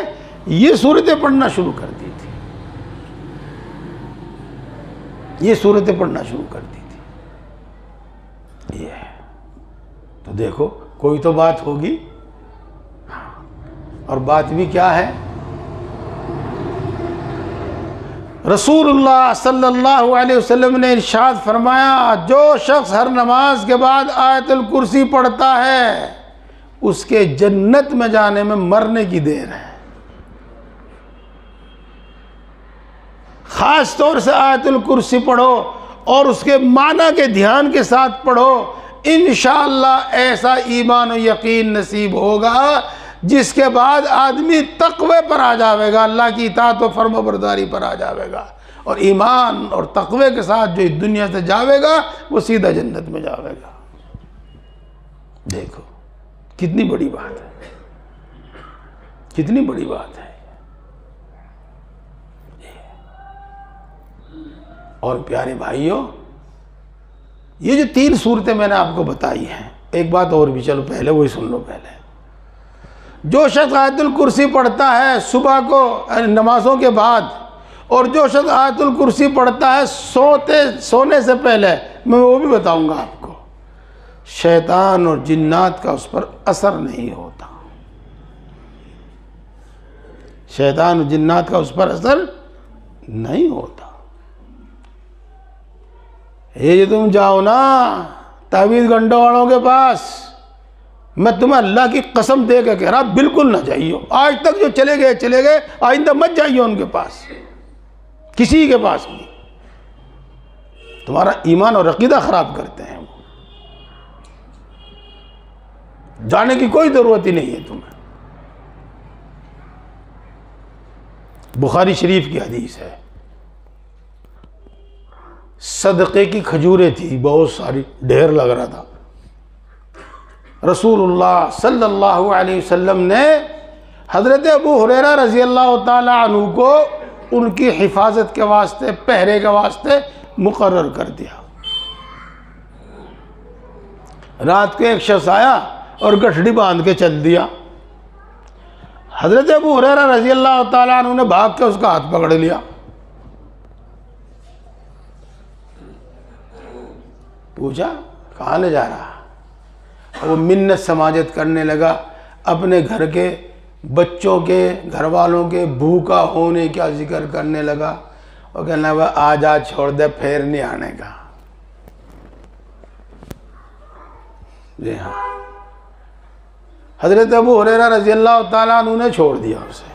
ये सूरतें पढ़ना शुरू कर दी थी, ये सूरतें पढ़ना शुरू कर दी थी। ये तो देखो कोई तो बात होगी, और बात भी क्या है, रसूलुल्लाह सल्लल्लाहु अलैहि वसल्लम ने इरशाद फरमाया, जो शख्स हर नमाज के बाद आयतुल कुर्सी पढ़ता है उसके जन्नत में जाने में मरने की देर है। खास तौर से आयतुल कुर्सी पढ़ो और उसके माना के ध्यान के साथ पढ़ो, इंशाअल्लाह ऐसा ईमान और यकीन नसीब होगा जिसके बाद आदमी तक़वे पर आ जाएगा, अल्लाह की इताअत और फर्माबरदारी पर आ जाएगा, और ईमान और तक़वे के साथ जो इस दुनिया से जाएगा वो सीधा जन्नत में जाएगा। देखो कितनी बड़ी बात है, कितनी बड़ी बात है। और प्यारे भाइयों, ये जो 3 सूरतें मैंने आपको बताई हैं, एक बात और भी, चलो पहले वही सुन लो। पहले जो शख्स आयतुल कुर्सी पढ़ता है सुबह को नमाजों के बाद, और जो शख्स आयतुल कुर्सी पढ़ता है सोने से पहले, मैं वो भी बताऊंगा आपको, शैतान और जिन्नात का उस पर असर नहीं होता। शैतान और जिन्नात का उस पर असर नहीं होता। ये जो तुम जाओ ना तावीज़ गंडों वालों के पास, मैं तुम्हें अल्लाह की कसम दे के कह रहा, बिल्कुल ना जाइयो। आज तक जो चले गए, आइंदा मत जाइयो उनके पास, किसी के पास नहीं। तुम्हारा ईमान और अकीदा खराब करते हैं वो, जाने की कोई ज़रूरत ही नहीं है तुम्हें। बुखारी शरीफ की हदीस है, सदक़े की खजूरें थी बहुत सारी, ढेर लग रहा था। रसूलुल्लाह सल्लल्लाहु अलैहि वसल्लम ने हज़रत अबू हुरैरा रज़ी अल्लाह ताला अन्हु को उनकी हिफाजत के वास्ते, पहरे के वास्ते मुकर्रर कर दिया। रात को एक शख्स आया और गठड़ी बांध के चल दिया। हज़रत अबू हुरैरा रज़ी अल्लाह ताला अन्हु ने भाग के उसका हाथ पकड़ लिया। पूछा कहाँ ले जा रहा? वो मिन्नत समाजत करने लगा, अपने घर के बच्चों के, घर वालों के भूखा होने का जिक्र करने लगा, और कहना लगा आज छोड़ दे, फिर नहीं आने का। जी हाँ, हज़रत अबू हुरैरा रज़ी अल्लाह ताला अन्हु ने छोड़ दिया उसे।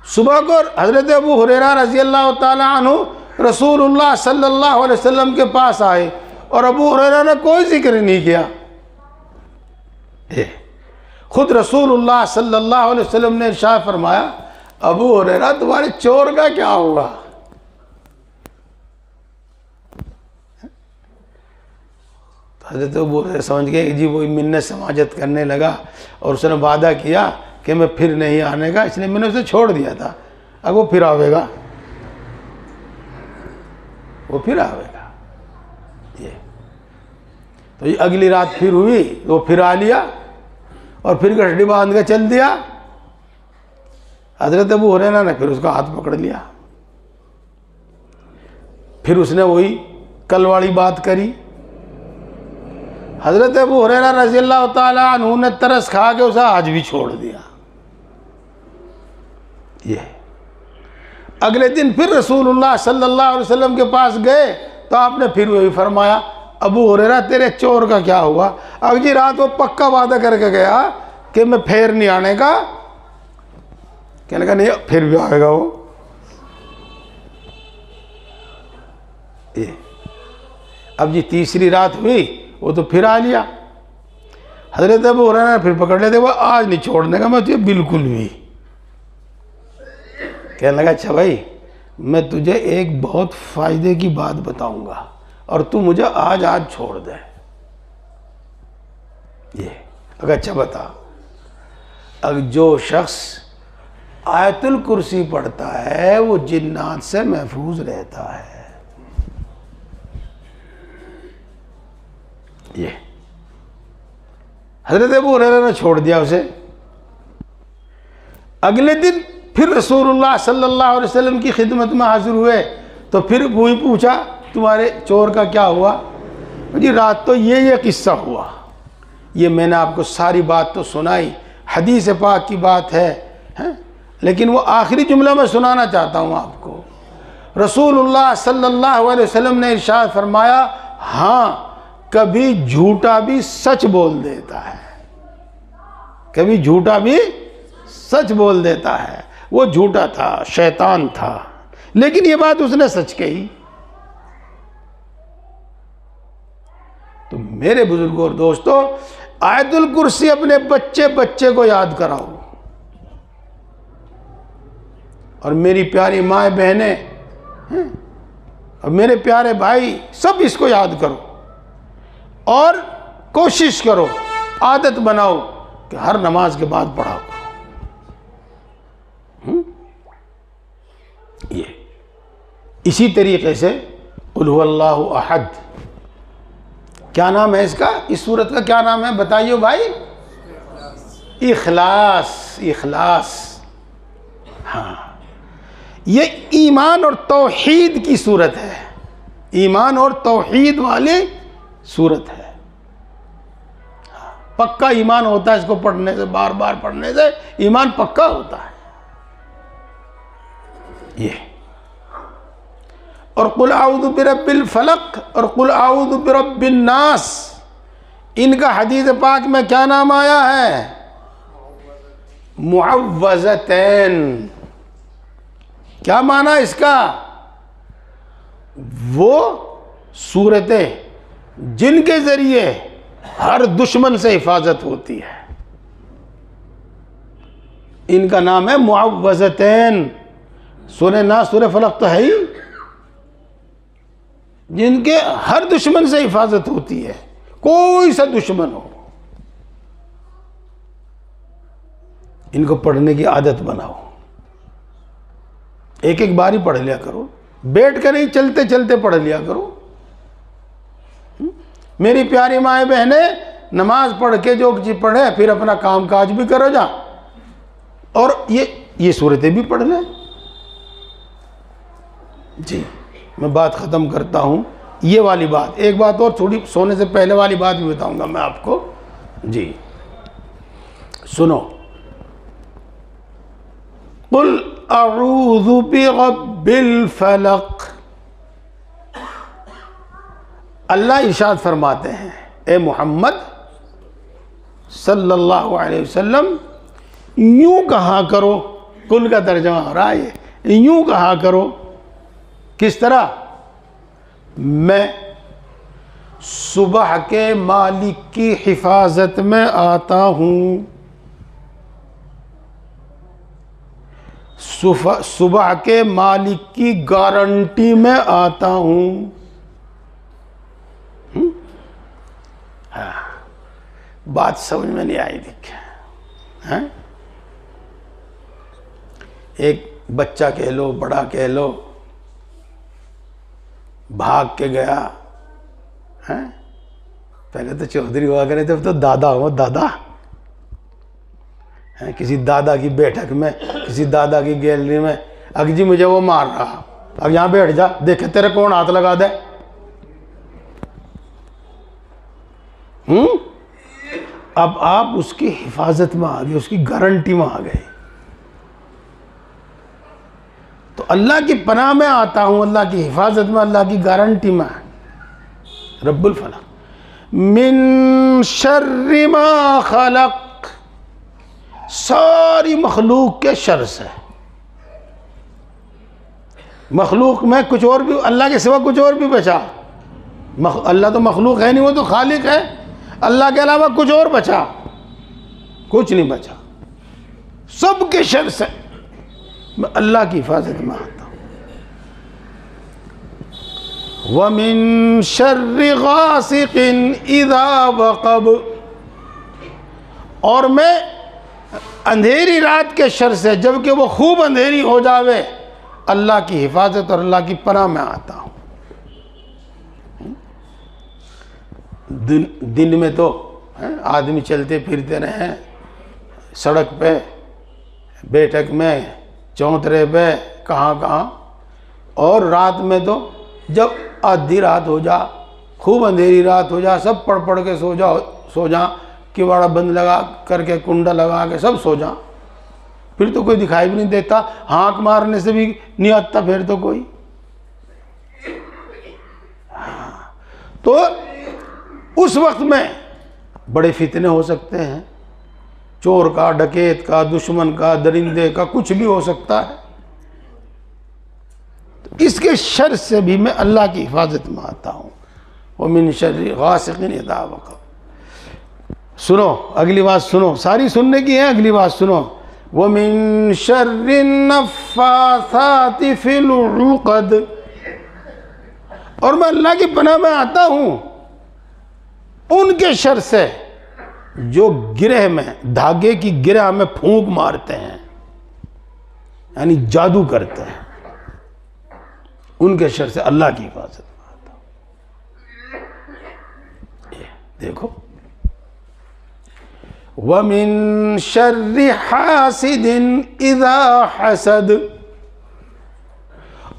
सुबह को हज़रत अबू हुरैरा रज़ी अल्लाह ताला अन्हु रसूलुल्लाह सल्लल्लाहु अलैहि वसल्लम के पास आए, और अबू हुरैरा ने कोई जिक्र नहीं किया। खुद रसूलुल्लाह सल्लल्लाहु अलैहि वसल्लम ने इरशाद फरमाया, अबू हुरैरा तुम्हारे चोर का क्या हुआ? तो हज़रत अबू हुरैरा समझ गए कि जी वो मिन्नत समाजत करने लगा, और उसने वादा किया कि मैं फिर नहीं आने का, इसलिए मैंने उसे छोड़ दिया था। अब वो फिर आवेगा, वो फिर आवेगा। ये तो ये अगली रात फिर हुई, वो फिर आ लिया और फिर गठड़ी बांध के चल दिया। हज़रत अबू हुरैरा ने फिर उसका हाथ पकड़ लिया। फिर उसने वही कल वाली बात करी। हज़रत अबू हुरैरा रज़ी अल्लाह ताला अन्हु ने तरस खा के उसे आज भी छोड़ दिया। ये अगले दिन फिर रसूलुल्लाह सल्लल्लाहु अलैहि वसल्लम के पास गए तो आपने फिर वही फरमाया, अबू हुरैरा तेरे चोर का क्या हुआ? अगली रात वो पक्का वादा करके गया कि मैं फिर नहीं आने का। कहने का नहीं, फिर भी आएगा वो। ये अब जी तीसरी रात हुई, वो तो फिर आ लिया। हज़रत अबू हुरैरा ने फिर पकड़ लेते, वो आज नहीं छोड़ने का मैं तुझे बिल्कुल भी। कहने लगा अच्छा भाई, मैं तुझे एक बहुत फ़ायदे की बात बताऊंगा और तू मुझे आज छोड़ दे। ये अगर अच्छा बता, अगर जो शख्स आयतुल कुर्सी पढ़ता है वो जिन्नात से महफूज रहता है। ये हजरत अबू हुरैरा ने छोड़ दिया उसे। अगले दिन फिर रसूलुल्लाह सल्लल्लाहु अलैहि वसल्लम की खिदमत में हाजिर हुए तो फिर वही पूछा तुम्हारे चोर का क्या हुआ? जी रात तो ये किस्सा हुआ। ये मैंने आपको सारी बात तो सुनाई, हदीस पाक की बात है? लेकिन वो आखिरी जुमला मैं सुनाना चाहता हूँ आपको। रसूलुल्लाह सल्लल्लाहु अलैहि वसल्लम ने इरशाद फरमाया, हाँ कभी झूठा भी सच बोल देता है, कभी झूठा भी सच बोल देता है। वो झूठा था, शैतान था, लेकिन ये बात उसने सच कही। तो मेरे बुजुर्गों और दोस्तों, आयतुल कुर्सी अपने बच्चे बच्चे को याद कराओ। और मेरी प्यारी माँ बहनें और मेरे प्यारे भाई, सब इसको याद करो और कोशिश करो, आदत बनाओ कि हर नमाज के बाद पढ़ा करो। ये इसी तरीके से कुल हुवल्लाहु अहद, क्या नाम है इसका? इस सूरत का क्या नाम है बताइए भाई? इखलास। इखलास, हाँ ये ईमान और तौहीद की सूरत है, ईमान और तौहीद वाली सूरत है। पक्का ईमान होता है इसको पढ़ने से, बार बार पढ़ने से ईमान पक्का होता है। ये और कुल आऊज़ु बिरब्बिल फलक और कुल आऊज़ु बिरब्बिन नास, इनका हदीस पाक में क्या नाम आया है? मुअव्वज़तैन। क्या माना इसका? वो सूरतें जिनके जरिए हर दुश्मन से हिफाजत होती है, इनका नाम है मुअव्वज़तैन। सूरह नास, सूरह फलक तो है ही, जिनके हर दुश्मन से हिफाजत होती है, कोई सा दुश्मन हो। इनको पढ़ने की आदत बनाओ, एक एक बार ही पढ़ लिया करो, बैठ कर नहीं, चलते चलते पढ़ लिया करो। मेरी प्यारी माए बहने, नमाज पढ़ के जो चीज पढ़े फिर अपना काम काज भी करो जा, और ये सूरतें भी पढ़ लें। जी मैं बात ख़त्म करता हूँ। ये वाली बात, एक बात और थोड़ी सोने से पहले वाली बात भी बताऊँगा मैं आपको। जी सुनो, कुल अऊज़ु बिरब्बिल फलक। अल्लाह इरशाद फरमाते हैं, ए मोहम्मद सल्लल्लाहु अलैहि वसल्लम, यूँ कहा करो। कुल का तर्जमा हो रहा है ये, यूँ कहा करो। किस तरह? मैं सुबह के मालिक की हिफाजत में आता हूँ, सुबह के मालिक की गारंटी में आता हूँ। हाँ, बात समझ में नहीं आई देखिए। हैं? एक बच्चा कह लो, बड़ा कह लो, भाग के गया है। पहले तो चौधरी हुआ करे थे, अब तो दादा हो, दादा है। किसी दादा की बैठक में, किसी दादा की गैलरी में, अग जी मुझे वो मार रहा, अब यहाँ बैठ जा, देखे तेरे कौन हाथ लगा दे। अब आप उसकी हिफाजत में आ गए, उसकी गारंटी में आ गए। तो अल्लाह की पनाह में आता हूँ, अल्लाह की हिफाजत में, अल्लाह की गारंटी में। रब्बुल फलक, मिन शर्रि मा खलक, सारी मखलूक के शर से। मखलूक में कुछ और भी, अल्लाह के सिवा कुछ और भी बचा। अल्लाह तो मखलूक है नहीं, वो तो खालिक है। अल्लाह के अलावा कुछ और बचा? कुछ नहीं बचा। सब के शर से मैं अल्लाह की हिफाजत में आता हूँ। वमिन शर्रि गासिकिन इज़ा वक़ब, और मैं अंधेरी रात के शर से, जबकि वो खूब अंधेरी हो जावे, अल्लाह की हिफाजत और अल्लाह की पनाह में आता हूँ। दिन में तो आदमी चलते फिरते रहे सड़क पे, बैठक में, चौतरे पे, कहाँ कहाँ, और रात में तो जब आधी रात हो जा, खूब अंधेरी रात हो जा, सब पढ़ पढ़ के सो जा, किवाड़ा बंद लगा करके, कुंडा लगा के सब सो जा, फिर तो कोई दिखाई भी नहीं देता, हाँक मारने से भी नहीं आता फिर तो कोई। तो उस वक्त में बड़े फितने हो सकते हैं, चोर का, डकैत का, दुश्मन का, दरिंदे का, कुछ भी हो सकता है। तो इसके शर से भी मैं अल्लाह की हिफाजत में आता हूँ। वो मिन शर्रि गासिकिन इज़ा वक़ब। सुनो अगली बात, सुनो, सारी सुनने की है, अगली बात सुनो। वो मिन शर्रि नफ़्फ़ासाति फ़िल उक़द, और मैं अल्लाह की पनाह में आता हूँ उनके शर से जो गिरह में, धागे की गिरह में फूंक मारते हैं, यानी जादू करते हैं, उनके शर से अल्लाह की हिफाजत में आता हूं। देखो, वमिन शर्रि हासिदिन इज़ा हसद,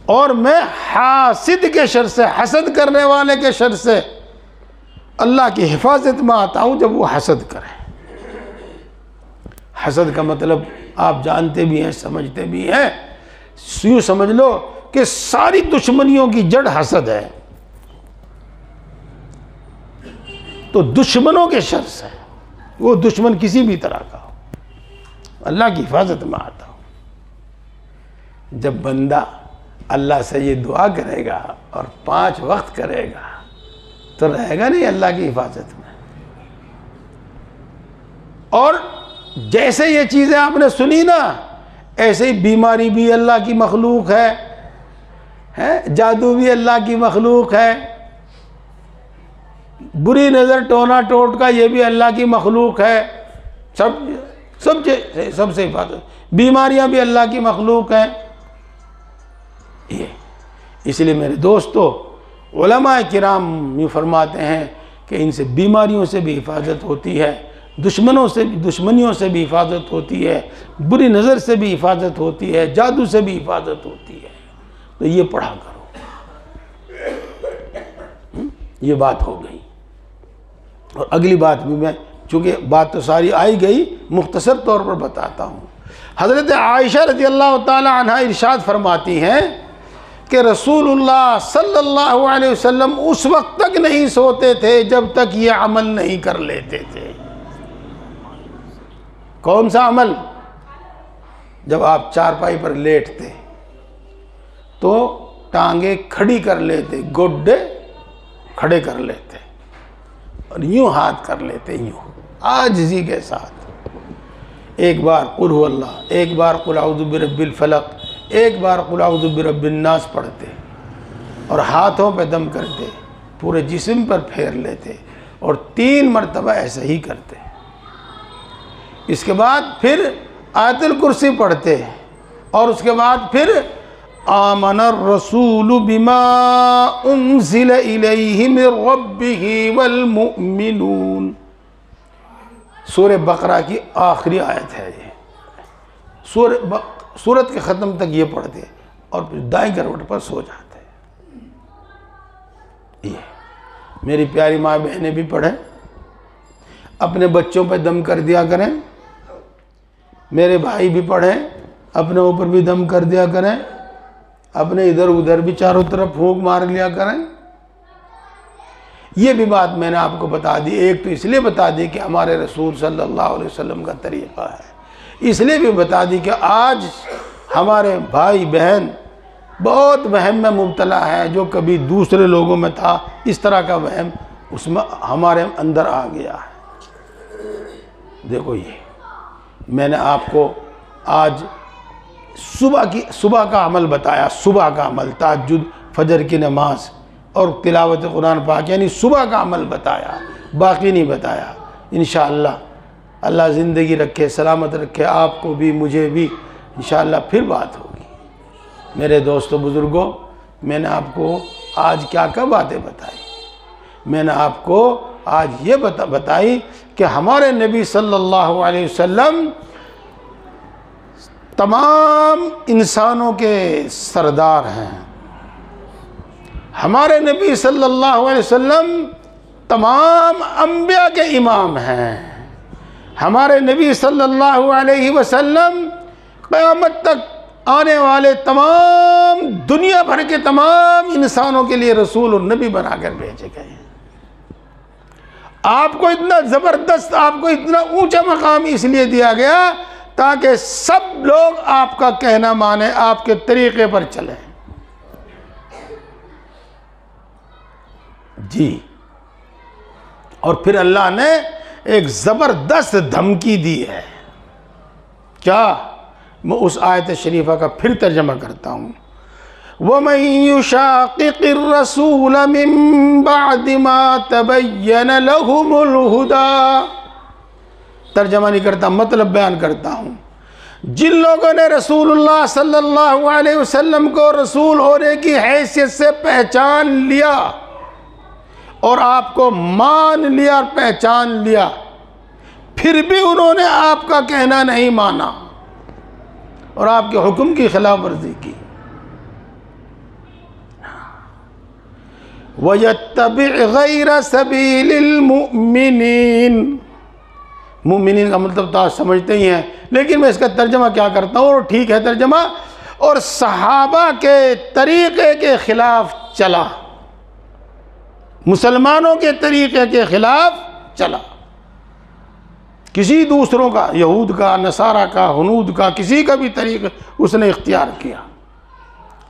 और मैं हासिद के शर से, हसद करने वाले के शर से अल्लाह की हिफाजत में आता हूँ जब वो हसद करें। हसद का मतलब आप जानते भी हैं, समझते भी हैं। यूँ समझ लो कि सारी दुश्मनियों की जड़ हसद है। तो दुश्मनों के शर से, वो दुश्मन किसी भी तरह का हो, अल्लाह की हिफाजत में आता हूँ। जब बंदा अल्लाह से ये दुआ करेगा और 5 वक्त करेगा तो रहेगा नहीं अल्लाह की हिफाजत में। और जैसे ये चीज़ें आपने सुनी ना, ऐसे ही बीमारी भी अल्लाह की मखलूक है, जादू भी अल्लाह की मखलूक है, बुरी नज़र, टोना टोटका, ये भी अल्लाह की मखलूक है। सबसे हिफाजत, बीमारियां भी अल्लाह की मखलूक हैं। ये इसलिए मेरे दोस्तों, उलमा किराम यूँ फरमाते हैं कि इनसे बीमारियों से भी हिफाजत होती है, दुश्मनियों से भी हिफाजत होती है, बुरी नज़र से भी हिफाजत होती है, जादू से भी हिफाजत होती है। तो ये पढ़ा करो। ये बात हो गई। और अगली बात भी मैं, चूँकि बात तो सारी आई गई, मुख्तसर तौर पर बताता हूँ। हज़रत आयशा रज़ियल्लाहु ताला अन्हा इरशाद फरमाती हैं कि रसूलुल्लाह सल्लल्लाहु अलैहि वसल्लम उस वक्त तक नहीं सोते थे जब तक ये अमल नहीं कर लेते थे। कौन सा अमल? जब आप चारपाई पर लेटते तो टांगे खड़ी कर लेते, गोड्डे खड़े कर लेते और यूं हाथ कर लेते, यूं आजिज़ी के साथ। एक बार कुल हु अल्लाह, एक बार कुल अऊज़ु बिरब्बिल फलक, एक बार कुल अऊज़ु बिरब्बिन नास पढ़ते और हाथों पे दम करते, पूरे जिस्म पर फेर लेते और 3 मरतबा ऐसे ही करते। इसके बाद फिर आयतुल कुर्सी पढ़ते और उसके बाद फिर आमनर रसूलु बिमा उन्ज़िल इलैहि मिर रब्बिहि वल मुमिनून। सूरह बकरा की आखिरी आयत है ये। सूरत के ख़त्म तक ये पढ़ते और फिर दाएं करवट पर सो जाते। ये मेरी प्यारी माँ बहनें भी पढ़ें, अपने बच्चों पे दम कर दिया करें। मेरे भाई भी पढ़ें, अपने ऊपर भी दम कर दिया करें, अपने इधर उधर भी चारों तरफ फूंक मार लिया करें। ये भी बात मैंने आपको बता दी। एक तो इसलिए बता दी कि हमारे रसूल सल्लल्लाहु अलैहि वसल्लम का तरीक़ा है, इसलिए भी बता दी कि आज हमारे भाई बहन बहुत वहम में मुब्तला है। जो कभी दूसरे लोगों में था, इस तरह का वहम उसमें हमारे अंदर आ गया है। देखो, ये मैंने आपको आज सुबह का अमल बताया, सुबह का अमल, तहज्जुद, फजर की नमाज और तिलावत कुरान पाक, यानी सुबह का अमल बताया, बाकी नहीं बताया। इंशाअल्लाह अल्लाह ज़िंदगी रखे, सलामत रखे, आपको भी मुझे भी। इंशाअल्लाह फिर बात होगी। मेरे दोस्तों बुज़ुर्गों, मैंने आपको आज क्या क्या बातें बताई। मैंने आपको आज ये बताई कि हमारे नबी सल्लल्लाहु अलैहि वसल्लम तमाम इंसानों के सरदार हैं। हमारे नबी सल्लल्लाहु अलैहि वसल्लम तमाम अंबिया के इमाम हैं। हमारे नबी सल्लल्लाहु अलैहि वसल्लम क़यामत तक आने वाले तमाम दुनिया भर के तमाम इंसानों के लिए रसूल और नबी बनाकर भेजे गए हैं। आपको इतना ज़बरदस्त, आपको इतना ऊंचा मकाम इसलिए दिया गया ताकि सब लोग आपका कहना माने, आपके तरीक़े पर चलें। जी, और फिर अल्लाह ने एक ज़बरदस्त धमकी दी है। क्या? मैं उस आयत शरीफा का फिर तर्जमा करता हूँ। वमन युशाक़िक़िर रसूल मिन बअदि मा तबय्यन लहुमुल हुदा। तर्जमा नहीं करता, मतलब बयान करता हूँ। जिन लोगों ने रसूलुल्लाह सल्लल्लाहु अलैहि वसल्लम को रसूल होने की हैसियत से पहचान लिया और आपको मान लिया और पहचान लिया, फिर भी उन्होंने आपका कहना नहीं माना और आपके हुक्म की खिलाफ वर्जी की। वयत्तबि गैर सबीलिल मुमिनीन। मुमिनीन का मतलब तो आप समझते ही हैं, लेकिन मैं इसका तर्जमा क्या करता हूँ, और ठीक है तर्जमा, और सहाबा के तरीक़े के ख़िलाफ़ चला, मुसलमानों के तरीक़े के ख़िलाफ़ चला। किसी दूसरों का, यहूद का, नसारा का, हुनूद का, किसी का भी तरीक़ा उसने इख्तियार किया।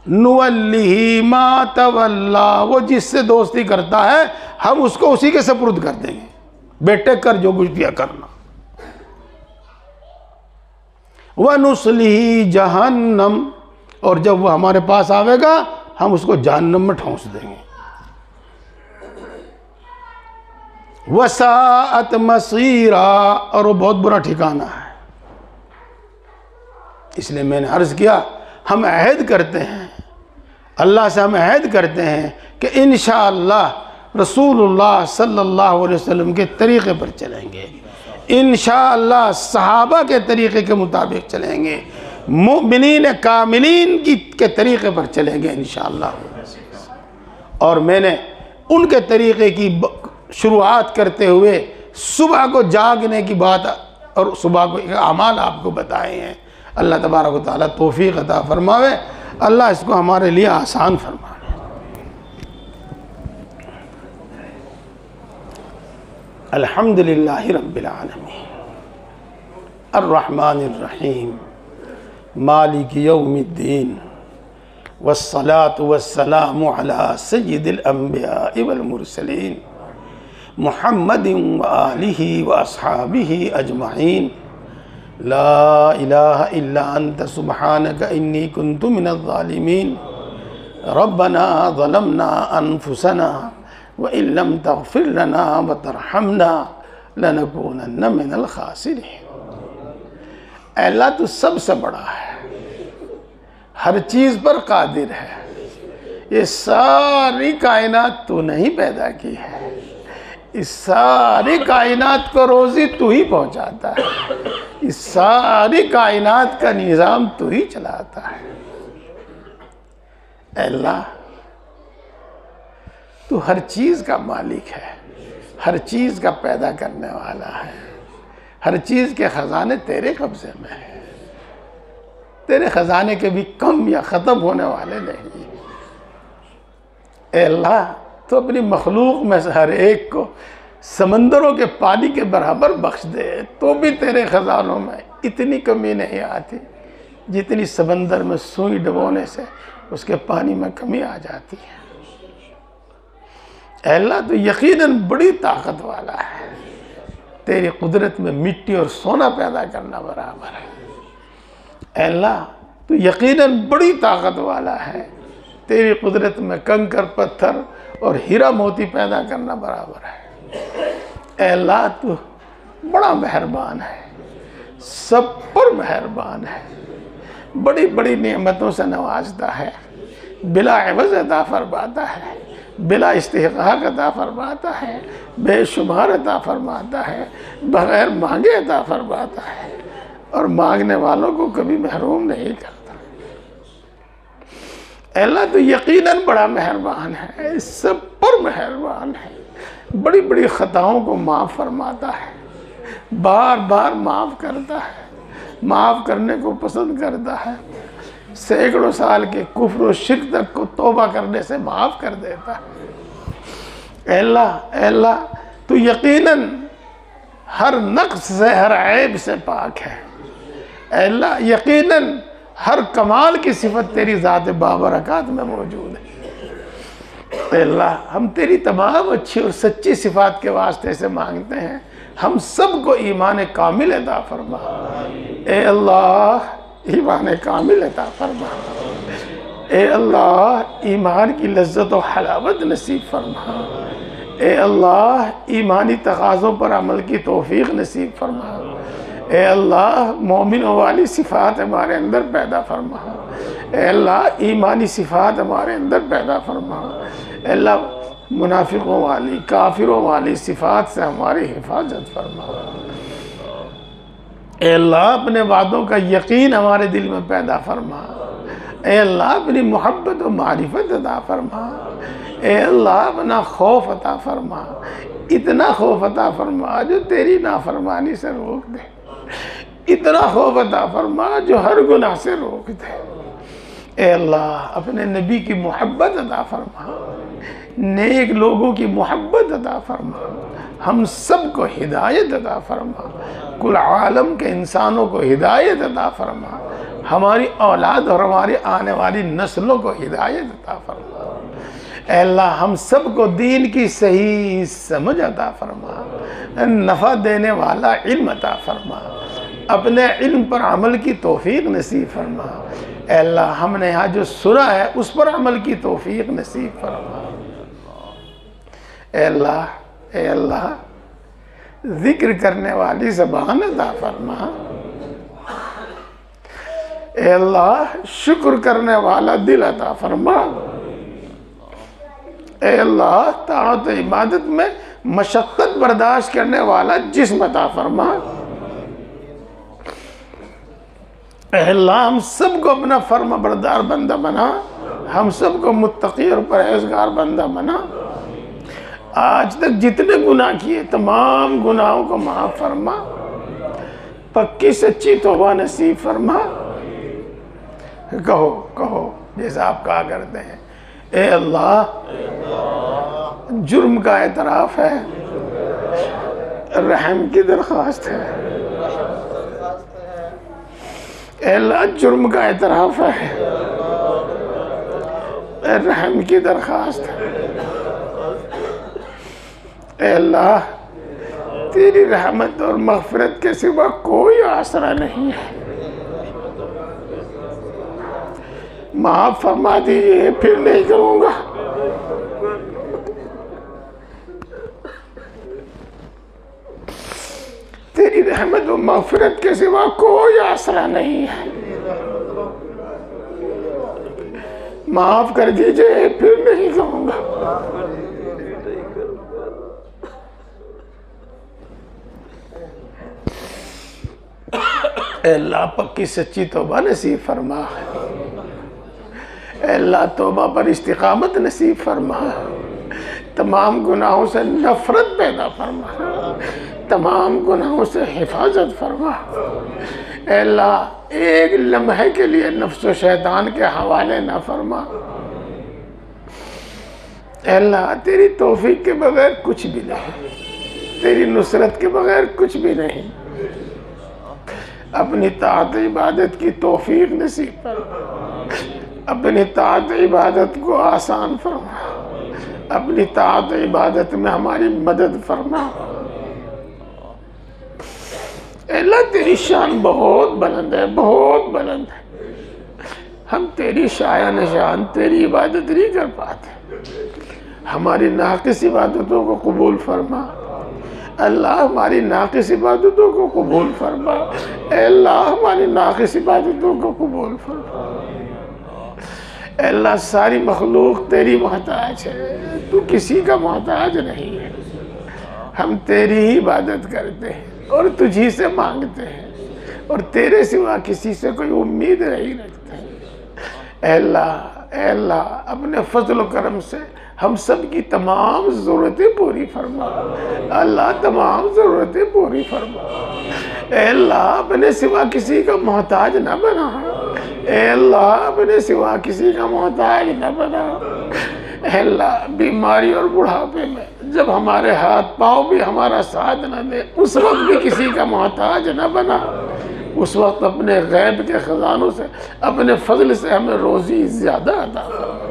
नुवल्लिही मा तवल्ला, वो जिससे दोस्ती करता है हम उसको उसी के सपुर्द कर देंगे। बेटे कर जो कुछ दिया करना। वनुस्लिही जहन्नम, और जब वो हमारे पास आवेगा हम उसको जहन्नम में ठोंस देंगे। वसाअत मसीरा, और वो बहुत बुरा ठिकाना है। इसलिए मैंने अर्ज़ किया, हम अहद करते हैं अल्लाह से, हम अहद करते हैं कि इंशाअल्लाह रसूलुल्लाह सल्लल्लाहु अलैहि वसल्लम के तरीक़े पर चलेंगे, इंशाअल्लाह सहाबा के तरीक़े के मुताबिक चलेंगे, मुमिनीन कामिलीन के तरीक़े पर चलेंगे इंशाअल्लाह। और मैंने उनके तरीक़े की शुरुआत करते हुए सुबह को जागने की बात और सुबह को अमाल आपको बताए हैं। अल्लाह तबारक व तआला तौफ़ीक़ अता फ़रमावे, अल्लाह इसको हमारे लिए आसान फरमावे। अल्हम्दुलिल्लाहि रब्बिल आलमीन अर्रहमानिर रहीम मालिकि यौमिद्दीन वस्सलातु वस्सलामु अला सय्यिदिल अंबिया'i वल मुरसलीन मुहम्मदिन व आलिहि व अस्हाबिहि अजमईन। ला इलाहा इल्ला अंत सुब्हानक इन्नी कुन्तु मिनज़ ज़ालिमीन। रब्बना ज़लमना अनफुसना व इल्लम तग़फ़िर लना व तरहमना लनकूनन्न मिनल ख़ासिरीन। अल्लाह तो सबसे बड़ा है, हर चीज़ पर कादिर है। ये सारी कायनात तू नहीं पैदा की है, इस सारी कायनात को रोज़ी तू ही पहुँचाता है, इस सारी कायनात का निज़ाम तू ही चलाता है। अल्लाह तू हर चीज़ का मालिक है, हर चीज़ का पैदा करने वाला है, हर चीज़ के ख़जाने तेरे कब्ज़े में है, तेरे ख़जाने के भी कम या ख़त्म होने वाले नहीं। अल्लाह तो अपनी मखलूक में से हर एक को समंदरों के पानी के बराबर बख्श दे, तो भी तेरे ख़जानों में इतनी कमी नहीं आती जितनी समंदर में सुई डुबोने से उसके पानी में कमी आ जाती है। अल्लाह तो यकीनन बड़ी ताकत वाला है, तेरी कुदरत में मिट्टी और सोना पैदा करना बराबर है। अल्लाह तो यकीनन बड़ी ताकत वाला है, तेरी कुदरत में कंकर पत्थर और हीरा मोती पैदा करना बराबर है। अल्लाह बड़ा मेहरबान है, सब पर मेहरबान है, बड़ी बड़ी नेमतों से नवाजता है, बिला एवज़ अता फरमाता है, बिला इस्तिहक़ाक़ अता फरमाता है, बेशुमार अता फरमाता है, बग़ैर मांगे अता फरमाता है और मांगने वालों को कभी महरूम नहीं करता। अल्लाह तो यकीनन बड़ा मेहरबान है, सब पर मेहरबान है, बड़ी बड़ी ख़ताओं को माफ़ फरमाता है, बार बार माफ़ करता है, माफ़ करने को पसंद करता है, सैकड़ों साल के कुफ्र और शिर्क तक को तौबा करने से माफ़ कर देता है। अल्लाह तो यकीनन हर नक़्स से, हर ऐब से पाक है। अल्लाह यकीनन हर कमाल की सिफत तेरी ज़ात बाबरकत में मौजूद है। अल्लाह हम तेरी तमाम अच्छी और सच्ची सिफात के वास्ते से मांगते हैं, हम सब को ईमान कामिल अता फरमा। ए अल्लाह ईमान कामिल अता फरमा। ए अल्लाह ईमान की लज्जत और हलावत नसीब फरमा। ए अल्लाह ईमानी तकाज़ों पर अमल की तौफीक नसीब फरमा। ए अल्लाह मोमिनों वाली सिफ़ात हमारे अंदर पैदा फरमा। ए अल्लाह ईमानी सिफ़ात हमारे अंदर पैदा फरमा। ए अल्लाह मुनाफिकों वाली, काफिरों वाली सिफ़ात से हमारी हिफाजत फरमा। ए अल्लाह अपने वादों का यकीन हमारे दिल में पैदा फरमा। ए अल्लाह अपनी मोहब्बत और मारिफत अता फरमा। ए अल्लाह अपना खौफ अता फरमा, इतना खौफ अता फरमा जो तेरी नाफरमानी से रोक दे, इतना खौफ अता फरमा जो हर गुनाह से रोक दे। ए अल्लाह अपने नबी की मोहब्बत अता फरमा, नेक लोगों की मोहब्बत अता फरमा, हम सब को हिदायत अता फरमा, कुल आलम के इंसानों को हिदायत अता फरमा, हमारी औलाद और हमारी आने वाली नस्लों को हिदायत अता फरमा। अल्लाह हम सब को दीन की सही समझ अता फरमा, नफ़ा देने वाला इल्म अता फरमा, अपने इल्म पर अमल की तौफीक नसीब फरमा। अल्लाह हमने यहाँ जो सुना है उस पर अमल की तौफीक नसीब फरमा। अल्लाह ज़िक्र करने वाली ज़बान अता फरमा। अल्लाह शुक्र करने वाला दिल अता फरमा। अल्लाह ताअत इबादत में मशक्क़त बर्दाश्त करने वाला जिस्म अता फरमा। अल्लाह हम सब को अपना फर्मा बरदार बंदा बना, हम सब को मुत्तकी और परहेज़गार बंदा बना। आज तक जितने गुनाह किए तमाम गुनाहों को माफ़ फरमा, पक्की सच्ची तौबा नसीब फरमा। कहो कहो जैसा आप कहा करते हैं, ए अल्लाह जुर्म का एतराफ़ है, रहम की दरख्वास्त है। ए अल्लाह जुर्म का एतराफ़ है, रहम की दरख्वास्त है। ए अल्लाह तेरी रहमत और मग़फ़िरत के सिवा कोई आसरा नहीं है, माफ़ फरमा दीजिए, फिर नहीं करूँगा। तेरी रहमत और मग़फ़िरत के सिवा कोई आसरा नहीं है, माफ़ कर दीजिए, फिर नहीं करूँगा। अल्लाह पक्की सच्ची तौबा नसीब फरमा। अल्लाह तौबा पर इस्तिक़ामत नसीब फरमा, तमाम गुनाहों से नफ़रत पैदा फरमा, तमाम गुनाहों से हिफाजत फरमा। अल्लाह एक लम्हे के लिए नफ्स व शैतान के हवाले ना फरमा। अल्लाह तेरी तौफीक के बगैर कुछ भी नहीं, तेरी नुसरत के बगैर कुछ भी नहीं। अपनी ताअत इबादत की तौफीक नसीब फरमा, अपनी ताअत इबादत को आसान फरमा, अपनी ताअत इबादत में हमारी मदद फरमा। अल्लाह तेरी शान बहुत बुलंद है, बहुत बुलंद है, हम तेरी शायान शान तेरी इबादत नहीं कर पाते। हमारी नाक़िस इबादतों को कबूल फरमा। अल्लाह हमारी नाक़िस इबादतों को कबूल फरमा। ए अल्लाह हमारी नाक़िस इबादतों को कबूल फरमा। ए अल्लाह सारी मखलूक तेरी मोहताज है, तू किसी का मोहताज नहीं है। हम तेरी ही इबादत करते हैं और तुझी से मांगते हैं और तेरे सिवा किसी से कोई उम्मीद नहीं रखते। ए अल्लाह अपने फजल करम से हम सब की तमाम ज़रूरतें पूरी फरमा। अल्लाह तमाम ज़रूरतें पूरी फरमा। ए अल्लाह अपने सिवा किसी का मोहताज न बना। ए अल्लाह अपने सिवा किसी का मोहताज न बना। ए अल्लाह बीमारी और बुढ़ापे में जब हमारे हाथ पाँव भी हमारा साथ न दे, उस वक्त भी किसी का मोहताज न बना। उस वक्त अपने गैब के ख़जानों से, अपने फजल से हमें रोज़ी ज़्यादा अता फरमा।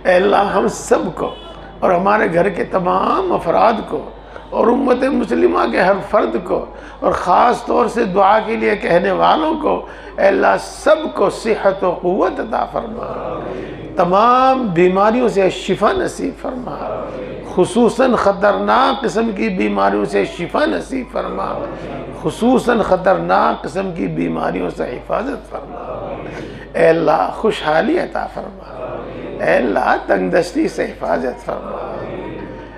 ए अल्लाह हम सब को और हमारे घर के तमाम अफराद को और उम्मत मुस्लिमा के हर फर्द को और ख़ास तौर से दुआ के लिए कहने वालों को ए अल्लाह सब को सेहत व क़ुव्वत अता फरमा। तमाम बीमारियों से शिफा नसीब फरमा। खुसूसन ख़तरनाक किस्म की बीमारियों से शिफा नसीब फरमा। खुसूसन ख़तरनाक किस्म की बीमारियों से हिफाजत फरमा। ए अल्लाह खुशहाली अता फरमा। ए अल्लाह तंगदस्ती से हिफाजत फरमा।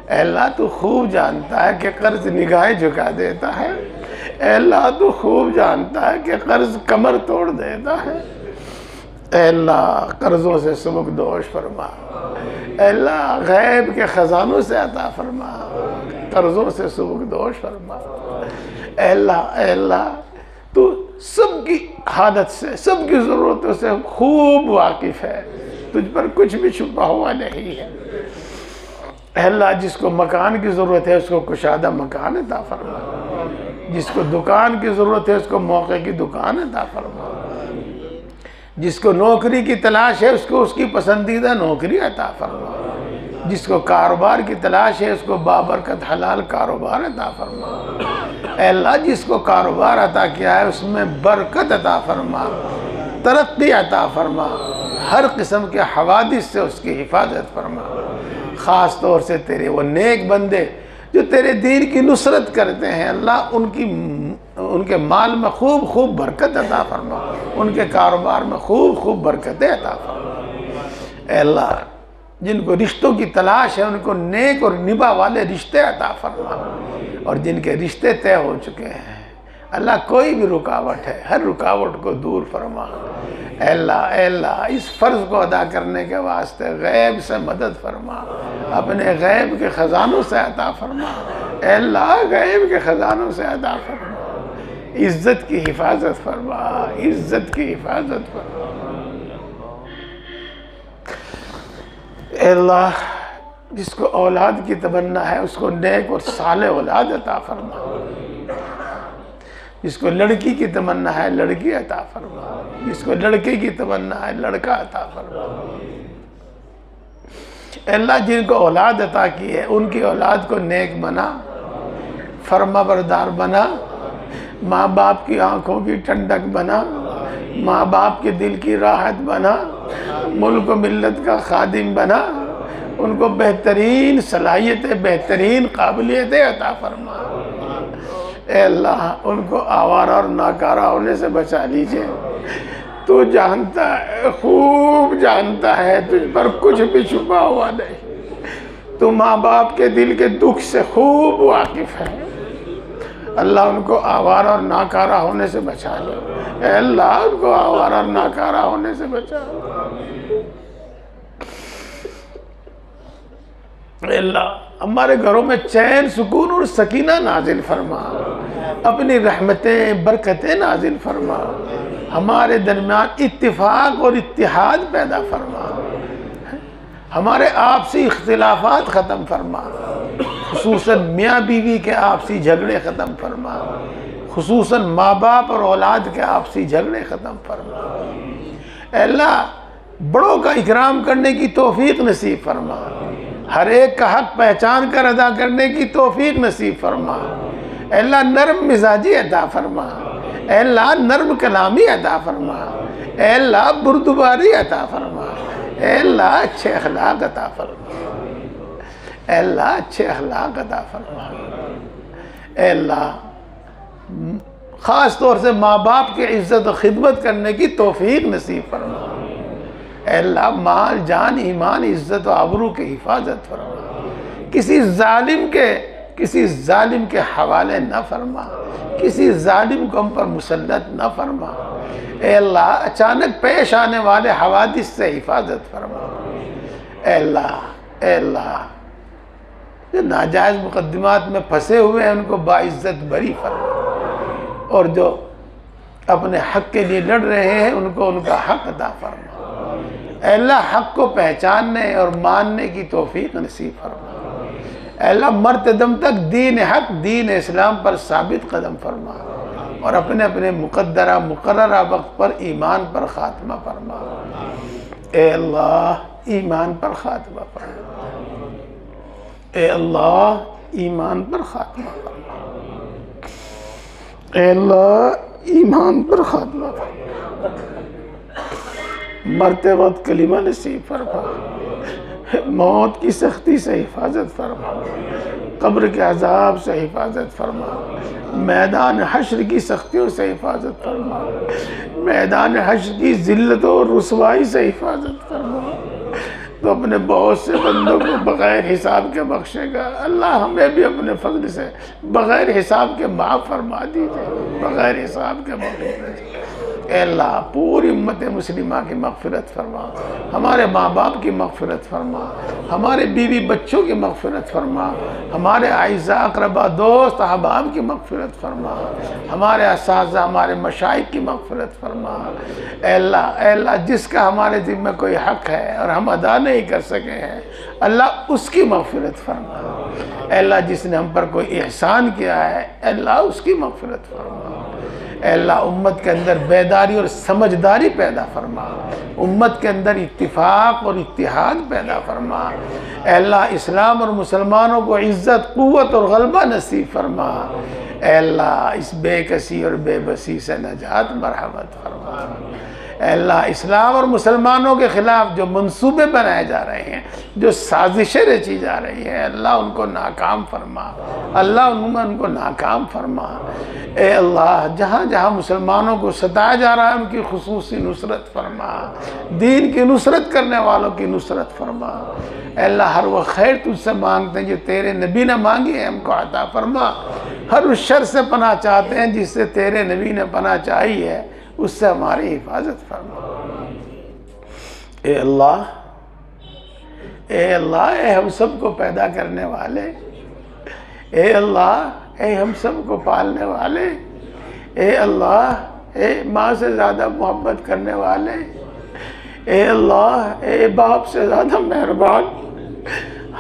ए अल्लाह तू खूब जानता है कि कर्ज निगाहें झुका देता है। ए अल्लाह तू खूब जानता है कि कर्ज कमर तोड़ देता है। ए अल्लाह कर्ज़ों से सुबक दोष फरमा। ए अल्लाह गैब के ख़जानों से अता फरमा। कर्ज़ों से सुबक दोष फरमा। ए अल्लाह तू सबकी हालत से, सबकी ज़रूरतों से खूब वाकिफ़ है। तुझ पर कुछ भी छुपा हुआ नहीं है। अल्लाह जिसको मकान की ज़रूरत है उसको कुशादा मकान अता फरमा। जिसको दुकान की ज़रूरत है उसको मौके की दुकान अता फरमा। जिसको नौकरी की तलाश है उसको उसकी पसंदीदा नौकरी अता फरमा। जिसको कारोबार की तलाश है उसको बाबरकत हलाल कारोबार अता फरमा। अल्लाह जिसको कारोबार अता किया है उसमें बरकत अता फरमा, तरक्की अता फरमा। हर किस्म के हवादिस से उसकी हिफाजत फरमा। ख़ास तौर से तेरे वो नेक बंदे जो तेरे दीन की नुसरत करते हैं, अल्लाह उनके माल में खूब खूब बरकत अता फरमा। उनके कारोबार में खूब खूब बरकतें अता फरमा। अल्लाह जिनको रिश्तों की तलाश है उनको नेक और निभा वाले रिश्ते अता फरमा। और जिनके रिश्ते तय हो चुके हैं अल्लाह कोई भी रुकावट है हर रुकावट को दूर फरमा। अल्लाह इस फ़र्ज़ को अदा करने के वास्ते गैब से मदद फरमा। अपने गैब के ख़जानों से अता फरमा। अल्लाह गैब के ख़जानों से अता फरमा। इज़्ज़त की हिफाजत फरमा। इज़्ज़त की हिफाजत फरमा। अल्लाह जिसको औलाद की तमन्ना है उसको नेक और साले औलाद अता फरमा। जिसको लड़की की तमन्ना है लड़की अता फरमा। जिसको लड़के की तमन्ना है लड़का अता फरमा। अल्लाह जिनको औलाद अता की है उनकी औलाद को नेक बना, फरमा बरदार बना, माँ बाप की आँखों की ठंडक बना, माँ बाप के दिल की राहत बना, मुल्क मिल्लत का खादिम बना। उनको बेहतरीन सलाहियतें, बेहतरीन काबिलियतें अता फरमा। ए अल्लाह उनको आवारा और नाकारा होने से बचा लीजिए। तू जानता है, खूब जानता है, तुझ पर कुछ भी छुपा हुआ नहीं। तू माँ बाप के दिल के दुख से खूब वाकिफ़ है। अल्लाह उनको आवारा और नाकारा होने से बचा लो। अल्लाह उनको आवारा और नाकारा होने से बचा लो। अल्लाह हमारे घरों में चैन, सुकून और सकीना नाजिल फरमा। अपनी रहमतें, बरकतें नाजिल फरमा। हमारे दरमियान इत्तिफाक और इत्तिहाद पैदा फरमा। हमारे आपसी इख्तिलाफात ख़त्म फरमा। खुसूसन मियाँ बीवी के आपसी झगड़े ख़त्म फरमा। खुसूसन माँ बाप और औलाद के आपसी झगड़े ख़त्म फरमा। अल्लाह बड़ों का इकराम करने की तौफीक नसीब फरमा। हर एक का हक पहचान कर अदा करने की तौफीक नसीब फरमा। अल्लाह नरम मिजाजी अता फरमा। अल्लाह नरम कलामी अता फरमा। अल्लाह बुर्दुबारी अता फरमा। अल्लाह अच्छे अखलाक अता फरमा। अल्लाह अच्छे अखलाक अता फरमा। अल्लाह ख़ास तौर से माँ बाप की इज़्ज़त और ख़िदमत करने की तौफ़ीक़ नसीब फरमा। अल्लाह माल जान ईमान इज़्ज़त और आबरू की हिफाजत फरमा। किसी जालिम के हवाले न फरमा, किसी जालिम को हम पर मुसल्लत न फरमा। अल्लाह अचानक पेश आने वाले हवादिस से हिफाजत फरमा। अल्लाह जो नाजायज़ मुक़द्दिमात में फंसे हुए हैं उनको बाइज़्ज़त बरी फरमा, और जो अपने हक़ के लिए लड़ रहे हैं उनको उनका हक़ अता फरमा। अल्लाह हक़ को पहचानने और मानने की तौफ़ीक़ नसीब फरमा। अल्लाह मरते दम तक दीन हक़ दीन इस्लाम पर साबित कदम फरमा, और अपने अपने मुक़द्दरा मुक़र्ररा वक्त पर ईमान पर ख़ात्मा फरमा। अल्लाह ईमान पर ख़ात्मा फरमा। अल्लाह ईमान पर ख़ात्मा फरमा। अल्लाह ईमान पर ख़ात्मा फरमा। मरते वक्त कलीमा नसीब फरमा। मौत की सख्ती से हिफाजत फरमा। कब्र के अजाब से हिफाजत फरमा। मैदान हश्र की सख्तियों से हिफाजत फरमा। मैदान हश्र की ज़िल्लत और रुसवाई से हिफाजत फरमा। तो अपने बहुत से बंदों को बग़ैर हिसाब के बख्शेगा। अल्लाह हमें भी अपने फज़ल से बग़ैर हिसाब के माफ़ फरमा दीजिए, बग़ैर हिसाब के माफ़ दीजिए। अल्लाह पूरी उम्मत मुस्लिमा की मग़फ़िरत फरमा, हमारे माँ बाप की मग़फ़िरत फरमा, हमारे बीवी बच्चों की मग़फ़िरत फरमा, हमारे आइज़ा अक़रबा दोस्त अहबाब की मग़फ़िरत फरमा, हमारे असातिज़ा हमारे मशाइख़ की मग़फ़िरत फरमा। अल्लाह जिसका हमारे ज़िम्मे कोई हक़ है और हम अदा नहीं कर सके हैं, अल्लाह उसकी मग़फ़िरत फरमा। अल्लाह जिसने हम पर कोई एहसान किया है, अल्लाह उसकी मग़फ़िरत फरमा। अल्लाह उम्मत के अंदर बेदारी और समझदारी पैदा फरमा, उम्मत के अंदर इत्तिफाक और इत्तिहाद पैदा फरमा। अल्लाह इस्लाम और मुसलमानों को इज़्ज़त क़ुव्वत और ग़लबा नसीब फरमा। अल्लाह इस बेकसी और बेबसी से नजात मरहमत फरमा। अल्लाह इस्लाम और मुसलमानों के ख़िलाफ़ जो मंसूबे बनाए जा रहे हैं, जो साजिशें रची जा रही हैं, अल्लाह उनको नाकाम फरमा। अल्लाह उनको नाकाम फरमा। ए अल्लाह जहाँ जहाँ मुसलमानों को सताया जा रहा है उनकी खुसूसी नुसरत फरमा। दीन की नुसरत करने वालों की नुसरत फरमा। अल्लाह हर वह खैर तुझसे मांगते हैं जो तेरे नबी ने मांगी है, हमको अता फरमा। हर उस शर से पनाह चाहते हैं जिससे तेरे नबी ने पनाह चाही है, उससे हमारी हिफाजत फरमा। ए अल्लाह, ए अल्लाह, ए हम सबको पैदा करने वाले, ए अल्लाह, ए हम सबको पालने वाले, ए अल्लाह, ए माँ से ज़्यादा मोहब्बत करने वाले, ए अल्लाह, ए बाप से ज़्यादा मेहरबान,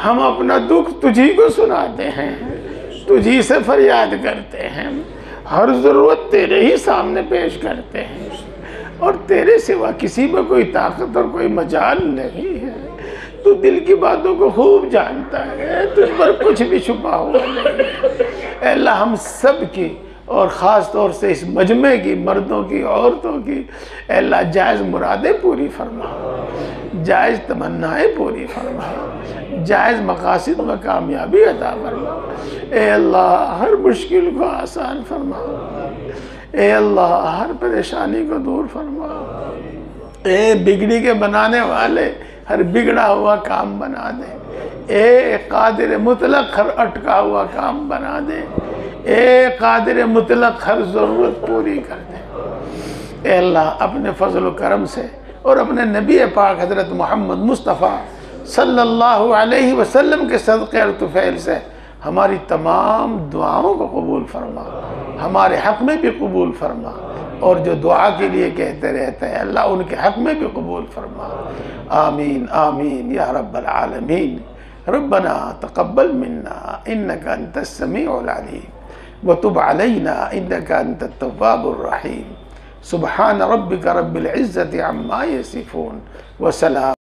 हम अपना दुख तुझी को सुनाते हैं, तुझी से फरियाद करते हैं, हर ज़रूरत तेरे ही सामने पेश करते हैं, और तेरे सिवा किसी में कोई ताकत और कोई मजाल नहीं है। तू दिल की बातों को खूब जानता है, तुझ पर कुछ भी छुपा हुआ नहीं है। अल्लाह हम सब की और ख़ास तौर से इस मजमे की, मर्दों की, औरतों की, अल्लाह जायज़ मुरादें पूरी फरमा, जायज़ तमन्नाएँ पूरी फरमा, जायज़ मकासद में कामयाबी अता फरमा। ए अल्लाह हर मुश्किल को आसान फरमा। ए अल्लाह हर परेशानी को दूर फरमा। ए बिगड़ी के बनाने वाले हर बिगड़ा हुआ काम बना दे। ए कादिर मुतलक हर अटका हुआ काम बना दे। ए कादिर मुतलक हर ज़रूरत पूरी कर दे। ए अल्लाह अपने फजल करम से और अपने नबी पाक हज़रत मोहम्मद मुस्तफ़ा सल्लल्लाहु अलैहि वसल्लम के सदक़े और तुफ़ैल से हमारी तमाम दुआओं को कबूल फरमा, हमारे हक़ में भी कबूल फरमा, और जो दुआ के लिए कहते रहते हैं अल्लाह उनके हक़ में भी कबूल फरमा। आमीन आमीन या रब्बल आलमीन। रब्बना तक़ब्बल मिन्ना इन्नका अंतस समीउल अलीम व तुब अलैना इन्नका अंतत तव्वाबुर रहीम। सुब्हान रब्बिका रब्बिल इज़्ज़ति अम्मा यसिफून व सलाम